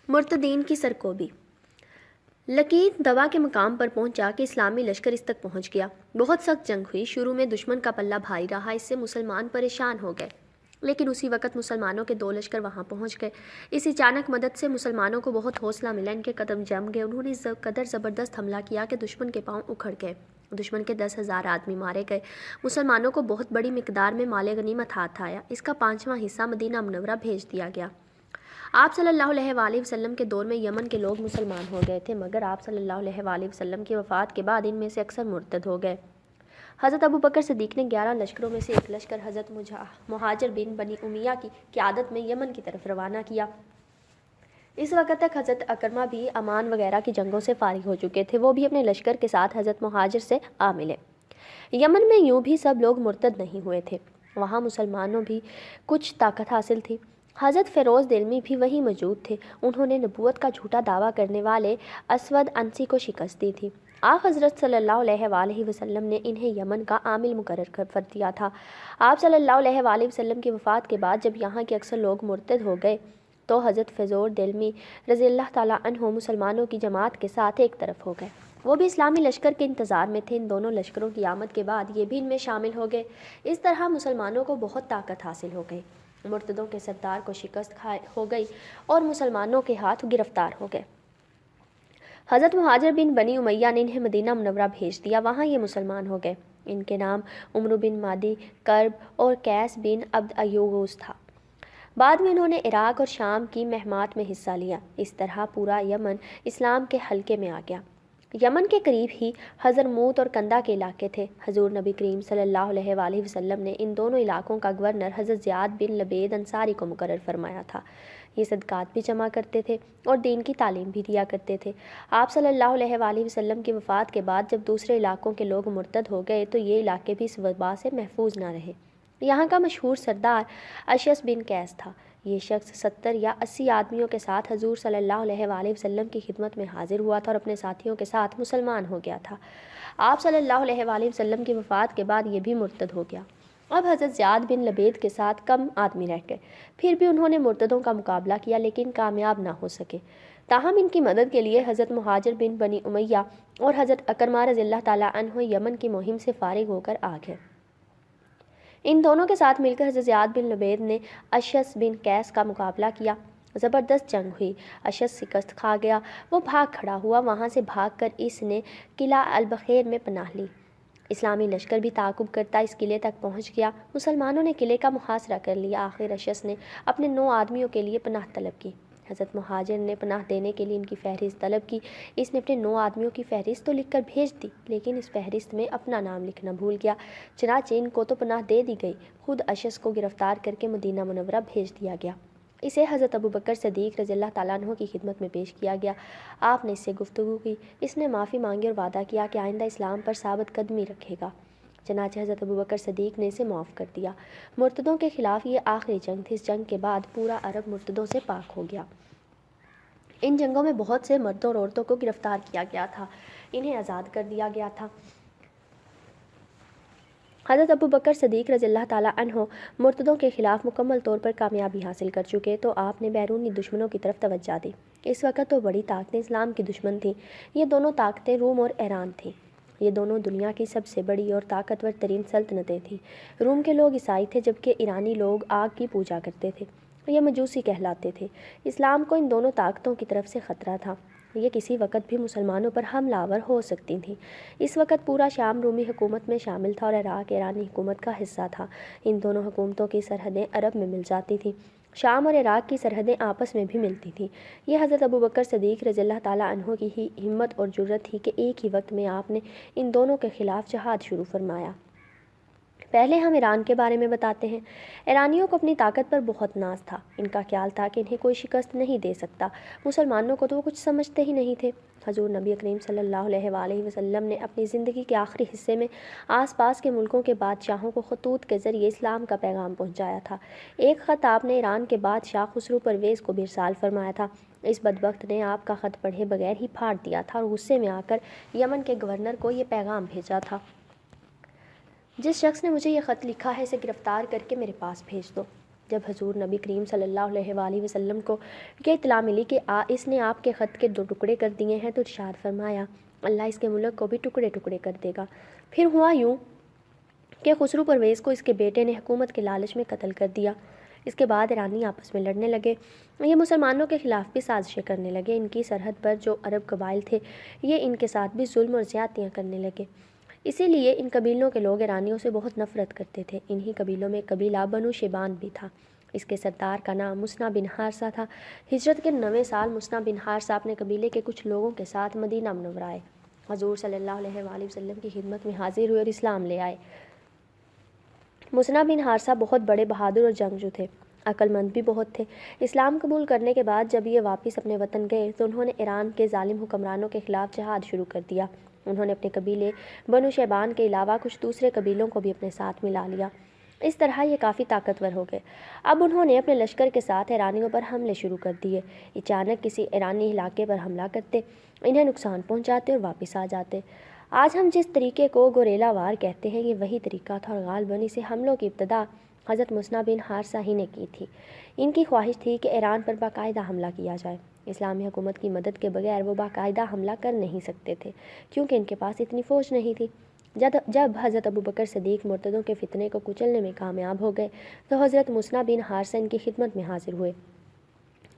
مرتدین کی سرکوبی۔ لقیط دوا کے مقام پر پہنچا کہ اسلامی لشکر اس تک پہنچ گیا۔ بہت سخت جنگ ہوئی، شروع میں دشمن کا پلہ بھاری رہا، اس سے مسلمان پریشان ہو گئے، لیکن اسی وقت مسلمانوں کے 2 لشکر وہاں پہنچ گئے۔ اس اچانک مدد سے مسلمانوں کو بہت حوصلہ ملا، ان کے قدم جم گئے، انہوں نے اس قدر زبردست حملہ کیا کہ دشمن کے پاؤں اکھڑ گئے، دشمن کے 10,000 آدمی مارے گئے۔ مسلمانوں کو بہت بڑی مقدار میں مال غنیمت ہاتھ آیا، اس کا 5واں حصہ مدینہ منورہ بھیج دیا گیا۔ آپ صلی اللہ علیہ وآلہ وسلم کے دور میں یمن کے لوگ مسلمان ہو گئے تھے، مگر آپ صلی اللہ علیہ وآلہ وسلم کی وفات کے بعد ان میں سے اکثر مرتد ہو گئے۔ حضرت ابوبکر صدیق نے 11 لشکروں میں سے ایک لشکر حضرت مہاجر بن بنی امیہ کی قیادت میں یمن کی طرف روانہ کیا۔ اس وقت تک حضرت اکرمہ بھی عمان وغیرہ کی جنگوں سے فارغ ہو چکے تھے، وہ بھی اپنے لشکر کے ساتھ حضرت مہاجر سے آ ملے۔ یمن میں یوں بھی سب لوگ مرتد نہیں ہوئے تھے، وہاں مسلمانوں بھی کچھ طاقت حاصل تھی۔ حضرت فیروز دلمی بھی وہیں موجود تھے۔ انہوں نے نبوت کا جھوٹا دعویٰ کرنے والے اسود انسی کو شکست دی تھی۔ آق حضرت صلی اللہ علیہ وآلہ وسلم نے انہیں یمن کا عامل مقرر کر دیا تھا۔ آپ صلی اللہ علیہ وآلہ وسلم کی وفات کے بعد جب یہاں کے اکثر لوگ مرتد ہو گئے تو حضرت فیضور دلمی رضی اللہ تعالیٰ عنہ مسلمانوں کی جماعت کے ساتھ ایک طرف ہو گئے۔ وہ بھی اسلامی لشکر کے انتظار میں تھے۔ ان دونوں لشکروں کی آمد کے بعد یہ بھی ان میں شامل ہو گئے۔ اس طرح مسلمانوں کو بہت طاقت حاصل ہو گئی، مرتدوں کے سردار کو شکست ہو گئی اور مسلمانوں کے ہاتھ گرفتار ہو گئے۔ حضرت مہاجر بن بنی امیہ نے انہیں مدینہ منورہ بھیج دیا، وہاں یہ مسلمان ہو گئے۔ ان کے نام عمرو بن مادی کرب اور قیس بن عبد ایوغوس تھا۔ بعد میں انہوں نے عراق اور شام کی مہمات میں حصہ لیا۔ اس طرح پورا یمن اسلام کے حلقے میں آ گیا۔ یمن کے قریب ہی حضرموت اور کندہ کے علاقے تھے۔ حضور نبی کریم صلی اللہ علیہ وآلہ وسلم نے ان دونوں علاقوں کا گورنر حضرت زیاد بن لبید انصاری کو مقرر فرمایا تھا۔ یہ صدقات بھی جمع کرتے تھے اور دین کی تعلیم بھی دیا کرتے تھے۔ آپ صلی اللہ علیہ وآلہ وسلم کی وفات کے بعد جب دوسرے علاقوں کے لوگ مرتد ہو گئے تو یہ علاقے بھی اس وبا سے محفوظ نہ رہے۔ یہاں کا مشہور سردار اشعث بن قیس تھا۔ یہ شخص 70 یا 80 آدمیوں کے ساتھ حضور صلی اللہ علیہ وآلہ وسلم کی خدمت میں حاضر ہوا تھا اور اپنے ساتھیوں کے ساتھ مسلمان ہو گیا تھا۔ آپ صلی اللہ علیہ وآلہ وسلم کی وفات کے بعد یہ بھی مرتد ہو گیا۔ اب حضرت زیاد بن لبید کے ساتھ کم آدمی رہ گئے۔ پھر بھی انہوں نے مرتدوں کا مقابلہ کیا لیکن کامیاب نہ ہو سکے۔ تاہم ان کی مدد کے لیے حضرت مہاجر بن بنی امیہ اور حضرت عکرمہ رضی اللہ تعالیٰ عنہ یمن کی مہم سے فارغ ہو کر آ گئے۔ ان دونوں کے ساتھ مل کر حضرت زیاد بن لبید نے اشعث بن قیس کا مقابلہ کیا۔ زبردست جنگ ہوئی۔ اشعث شکست کھا گیا، وہ بھاگ کھڑا ہوا۔ وہاں سے بھاگ کر اس نے قلعہ البخیر میں پناہ لی۔ اسلامی لشکر بھی تعاقب کرتا اس قلعے تک پہنچ گیا۔ مسلمانوں نے قلعے کا محاصرہ کر لیا۔ آخر اشعث نے اپنے 9 آدمیوں کے لیے پناہ طلب کی۔ حضرت مہاجر نے پناہ دینے کے لیے ان کی فہرست طلب کی۔ اس نے اپنے 9 آدمیوں کی فہرست تو لکھ کر بھیج دی لیکن اس فہرست میں اپنا نام لکھنا بھول گیا۔ چنانچہ ان کو تو پناہ دے دی گئی، خود اشعث کو گرفتار کر کے مدینہ منورہ بھیج دیا گیا۔ اسے حضرت ابوبکر صدیق رضی اللہ تعالیٰ عنہ کی خدمت میں پیش کیا گیا۔ آپ نے اس سے گفتگو کی۔ اس نے معافی مانگی اور وعدہ کیا کہ آئندہ اسلام پر ثابت قدمی رکھے گا۔ چنانچہ حضرت ابوبکر صدیق نے اسے معاف کر دیا۔ مرتدوں کے خلاف یہ آخری جنگ تھی۔ اس جنگ کے بعد پورا عرب مرتدوں سے پاک ہو گیا۔ ان جنگوں میں بہت سے مردوں اور عورتوں کو گرفتار کیا گیا تھا، انہیں آزاد کر دیا گیا تھا۔ حضرت ابوبکر صدیق رضی اللہ تعالیٰ عنہ مرتدوں کے خلاف مکمل طور پر کامیابی حاصل کر چکے تو آپ نے بیرونی دشمنوں کی طرف توجہ دی۔ اس وقت تو بڑی طاقتیں اسلام کی دشمن تھیں۔ یہ دونوں طاقتیں روم اور ایران تھیں۔ یہ دونوں دنیا کی سب سے بڑی اور طاقتور ترین سلطنتیں تھیں۔ روم کے لوگ عیسائی تھے جبکہ ایرانی لوگ آگ کی پوجا کرتے تھے، یہ مجوسی کہلاتے تھے۔ اسلام کو ان دونوں طاقتوں کی طرف سے خطرہ تھا، یہ کسی وقت بھی مسلمانوں پر حملہ آور ہو سکتی تھیں۔ اس وقت پورا شام رومی حکومت میں شامل تھا اور عراق ایرانی حکومت کا حصہ تھا۔ ان دونوں حکومتوں کی سرحدیں عرب میں مل جاتی تھیں۔ شام اور عراق کی سرحدیں آپس میں بھی ملتی تھیں۔ یہ حضرت ابوبکر صدیق رضی اللہ تعالیٰ عنہ کی ہی ہمت اور جرأت تھی کہ ایک ہی وقت میں آپ نے ان دونوں کے خلاف جہاد شروع فرمایا۔ پہلے ہم ایران کے بارے میں بتاتے ہیں۔ ایرانیوں کو اپنی طاقت پر بہت ناز تھا۔ ان کا خیال تھا کہ انہیں کوئی شکست نہیں دے سکتا۔ مسلمانوں کو تو وہ کچھ سمجھتے ہی نہیں تھے۔ حضور نبی کریم صلی اللہ علیہ وآلہ وسلم نے اپنی زندگی کے آخری حصے میں آس پاس کے ملکوں کے بادشاہوں کو خطوط کے ذریعے اسلام کا پیغام پہنچایا تھا۔ ایک خط آپ نے ایران کے بادشاہ خسرو پرویز کو بھی ارسال فرمایا تھا۔ اس بدبخت نے آپ کا خط پڑھے بغیر ہی پھاڑ دیا تھا اور غصے میں آ کر یمن کے گورنر کو یہ پیغام بھیجا تھا: جس شخص نے مجھے یہ خط لکھا ہے اسے گرفتار کر کے میرے پاس بھیج دو۔ جب حضور نبی کریم صلی اللہ علیہ وآلہ وسلم کو یہ اطلاع ملی کہ اس نے آپ کے خط کے 2 ٹکڑے کر دیے ہیں تو ارشاد فرمایا: اللہ اس کے ملک کو بھی ٹکڑے ٹکڑے کر دے گا۔ پھر ہوا یوں کہ خسرو پرویز کو اس کے بیٹے نے حکومت کے لالچ میں قتل کر دیا۔ اس کے بعد ایرانی آپس میں لڑنے لگے۔ یہ مسلمانوں کے خلاف بھی سازشیں کرنے لگے۔ ان کی سرحد پر جو عرب قبائل تھے یہ ان کے ساتھ بھی ظلم اور زیادتیاں کرنے لگے۔ اسی لیے ان قبیلوں کے لوگ ایرانیوں سے بہت نفرت کرتے تھے۔ انہی قبیلوں میں قبیلہ بنو شیبان بھی تھا۔ اس کے سردار کا نام مسنع بن حارثہ تھا۔ ہجرت کے 9ویں سال مسنع بن حارثہ اپنے قبیلے کے کچھ لوگوں کے ساتھ مدینہ منورہ آئے۔ حضور صلی اللہ علیہ وآلہ وسلم کی خدمت میں حاضر ہوئے اور اسلام لے آئے۔ مسنع بن حارثہ بہت بڑے بہادر اور جنگجو تھے، عقل مند بھی بہت تھے۔ اسلام قبول کرنے کے بعد جب یہ واپس اپنے وطن گئے تو انہوں نے ایران کے ظالم حکمرانوں کے خلاف جہاد شروع کر دیا۔ انہوں نے اپنے قبیلے بنو شیبان کے علاوہ کچھ دوسرے قبیلوں کو بھی اپنے ساتھ ملا لیا۔ اس طرح یہ کافی طاقتور ہو گئے۔ اب انہوں نے اپنے لشکر کے ساتھ ایرانیوں پر حملے شروع کر دیے۔ اچانک کسی ایرانی علاقے پر حملہ کرتے، انہیں نقصان پہنچاتے اور واپس آ جاتے۔ آج ہم جس طریقے کو گوریلا وار کہتے ہیں، یہ وہی طریقہ تھا، اور غالباً اسے حملوں کی ابتدا حضرت مصنع بن حارثہ ہی نے کی تھی۔ ان کی خواہش تھی کہ ایران پر باقاعدہ حملہ کیا جائے۔ اسلامی حکومت کی مدد کے بغیر وہ باقاعدہ حملہ کر نہیں سکتے تھے، کیونکہ ان کے پاس اتنی فوج نہیں تھی۔ جب حضرت ابوبکر صدیق مرتدوں کے فتنے کو کچلنے میں کامیاب ہو گئے تو حضرت مصنع بن حارثہ ان کی خدمت میں حاضر ہوئے۔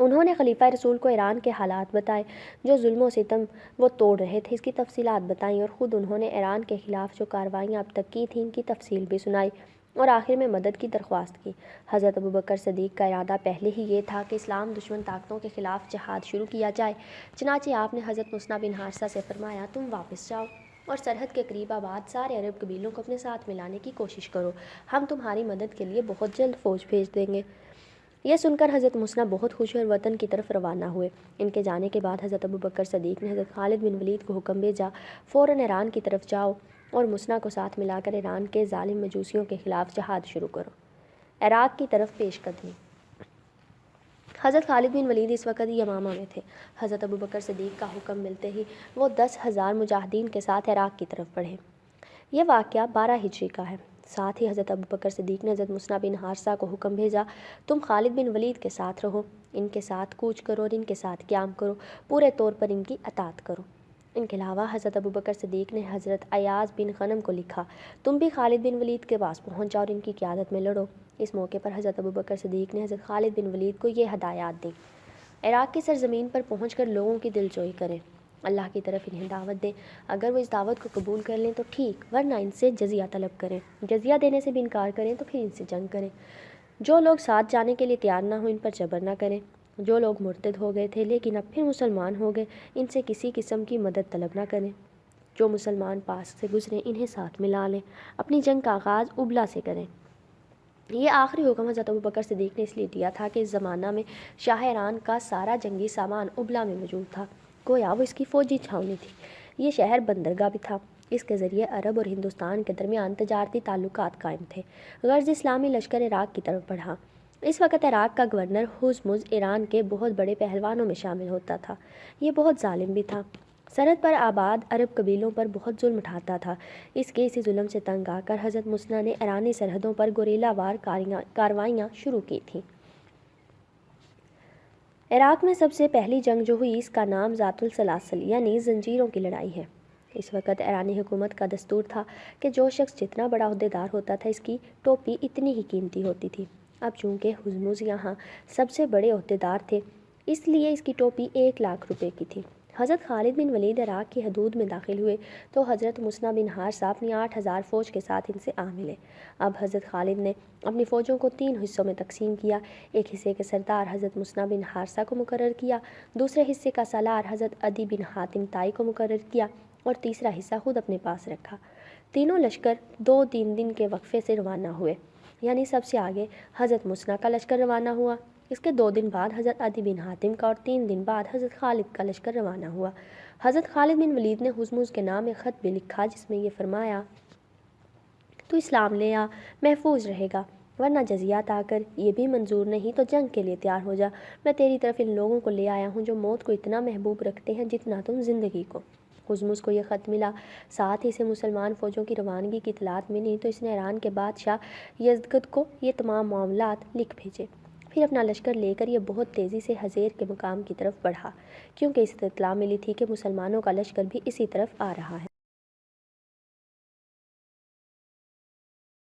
انہوں نے خلیفہ رسول کو ایران کے حالات بتائے، جو ظلم و ستم وہ توڑ رہے تھے، اس کی تفصیلات بتائیں، اور خود انہوں نے ایران کے خلاف جو کارروائیاں اب تک کی تھیں ان کی تفصیل بھی سنائی، اور آخر میں مدد کی درخواست کی۔ حضرت ابوبکر صدیق کا ارادہ پہلے ہی یہ تھا کہ اسلام دشمن طاقتوں کے خلاف جہاد شروع کیا جائے، چنانچہ آپ نے حضرت مصنع بن حارثہ سے فرمایا، تم واپس جاؤ اور سرحد کے قریب آباد سارے عرب قبیلوں کو اپنے ساتھ ملانے کی کوشش کرو، ہم تمہاری مدد کے لیے بہت جلد فوج بھیج دیں گے۔ یہ سن کر حضرت مصنع بہت خوش اور وطن کی طرف روانہ ہوئے۔ ان کے جانے کے بعد حضرت ابوبکر صدیق نے حضرت خالد بن ولید کو حکم بھیجا، فوراً ایران کی طرف جاؤ اور مصنع کو ساتھ ملا کر ایران کے ظالم مجوسیوں کے خلاف جہاد شروع کرو۔ عراق کی طرف پیش قدمی۔ حضرت خالد بن ولید اس وقت یمامہ میں تھے۔ حضرت ابوبکر صدیق کا حکم ملتے ہی وہ 10,000 مجاہدین کے ساتھ عراق کی طرف بڑھے۔ یہ واقعہ 12 ہجری کا ہے۔ ساتھ ہی حضرت ابوبکر صدیق نے حضرت مصنع بن حارثہ کو حکم بھیجا، تم خالد بن ولید کے ساتھ رہو، ان کے ساتھ کوچ کرو اور ان کے ساتھ قیام کرو، پورے طور پر ان کی اطاعت کرو۔ ان کے علاوہ حضرت ابوبکر صدیق نے حضرت ایاز بن غنم کو لکھا، تم بھی خالد بن ولید کے پاس پہنچ جاؤ اور ان کی قیادت میں لڑو۔ اس موقع پر حضرت ابوبکر صدیق نے حضرت خالد بن ولید کو یہ ہدایات دیں، عراق کی سرزمین پر پہنچ کر لوگوں کی دلجوئی کریں، اللہ کی طرف انہیں دعوت دیں، اگر وہ اس دعوت کو قبول کر لیں تو ٹھیک، ورنہ ان سے جزیہ طلب کریں، جزیہ دینے سے بھی انکار کریں تو پھر ان سے جنگ کریں۔ جو لوگ ساتھ جانے کے لیے تیار نہ ہوں ان پر جبر نہ کریں۔ جو لوگ مرتد ہو گئے تھے لیکن اب پھر مسلمان ہو گئے، ان سے کسی قسم کی مدد طلب نہ کریں۔ جو مسلمان پاس سے گزریں انہیں ساتھ ملا لیں، اپنی جنگ کا آغاز ابلا سے کریں۔ یہ آخری حکم حضرت ابوبکر صدیق نے اس لیے دیا تھا کہ اس زمانہ میں شاہ ایران کا سارا جنگی سامان ابلا میں موجود تھا، گویا وہ اس کی فوجی چھاؤنی تھی۔ یہ شہر بندرگاہ بھی تھا، اس کے ذریعے عرب اور ہندوستان کے درمیان تجارتی تعلقات قائم تھے۔ غرض اسلامی لشکر عراق کی طرف بڑھا۔ اس وقت عراق کا گورنر ہرمز ایران کے بہت بڑے پہلوانوں میں شامل ہوتا تھا۔ یہ بہت ظالم بھی تھا، سرحد پر آباد عرب قبیلوں پر بہت ظلم اٹھاتا تھا۔ اس کے اسی ظلم سے تنگ آ کر حضرت مصنع نے ایرانی سرحدوں پر گوریلا وار کارروائیاں شروع کی تھیں۔ عراق میں سب سے پہلی جنگ جو ہوئی اس کا نام ذات السلاسل یعنی زنجیروں کی لڑائی ہے۔ اس وقت ایرانی حکومت کا دستور تھا کہ جو شخص جتنا بڑا عہدیدار ہوتا تھا اس کی ٹوپی اتنی ہی قیمتی ہوتی تھی۔ اب چونکہ ہرمز یہاں سب سے بڑے عہدیدار تھے، اس لیے اس کی ٹوپی 1,00,000 روپے کی تھی۔ حضرت خالد بن ولید عراق کی حدود میں داخل ہوئے تو حضرت مصنع بن حارثہ اپنی 8,000 فوج کے ساتھ ان سے آ ملے۔ اب حضرت خالد نے اپنی فوجوں کو 3 حصوں میں تقسیم کیا، ایک حصے کے سردار حضرت مصنع بن حارثہ کو مقرر کیا، دوسرے حصے کا سالار حضرت عدی بن حاتم طائی کو مقرر کیا اور تیسرا حصہ خود اپنے پاس رکھا۔ تینوں لشکر 2-3 دن کے وقفے سے روانہ ہوئے، یعنی سب سے آگے حضرت مصنع کا لشکر روانہ ہوا، اس کے 2 دن بعد حضرت عدی بن حاتم کا اور 3 دن بعد حضرت خالد کا لشکر روانہ ہوا۔ حضرت خالد بن ولید نے ہرمز کے نام ایک خط بھی لکھا جس میں یہ فرمایا، تو اسلام لے آ، محفوظ رہے گا، ورنہ جزیات آ کر یہ بھی منظور نہیں تو جنگ کے لیے تیار ہو جا۔ میں تیری طرف ان لوگوں کو لے آیا ہوں جو موت کو اتنا محبوب رکھتے ہیں جتنا تم زندگی کو۔ ہرمز کو یہ خط ملا، ساتھ ہی اسے مسلمان فوجوں کی روانگی کی اطلاعات ملی تو اس نے ایران کے بادشاہ یزدگرد کو یہ تمام معاملات لکھ بھیجے۔ پھر اپنا لشکر لے کر یہ بہت تیزی سے حزیر کے مقام کی طرف بڑھا، کیونکہ اسے اطلاع ملی تھی کہ مسلمانوں کا لشکر بھی اسی طرف آ رہا ہے۔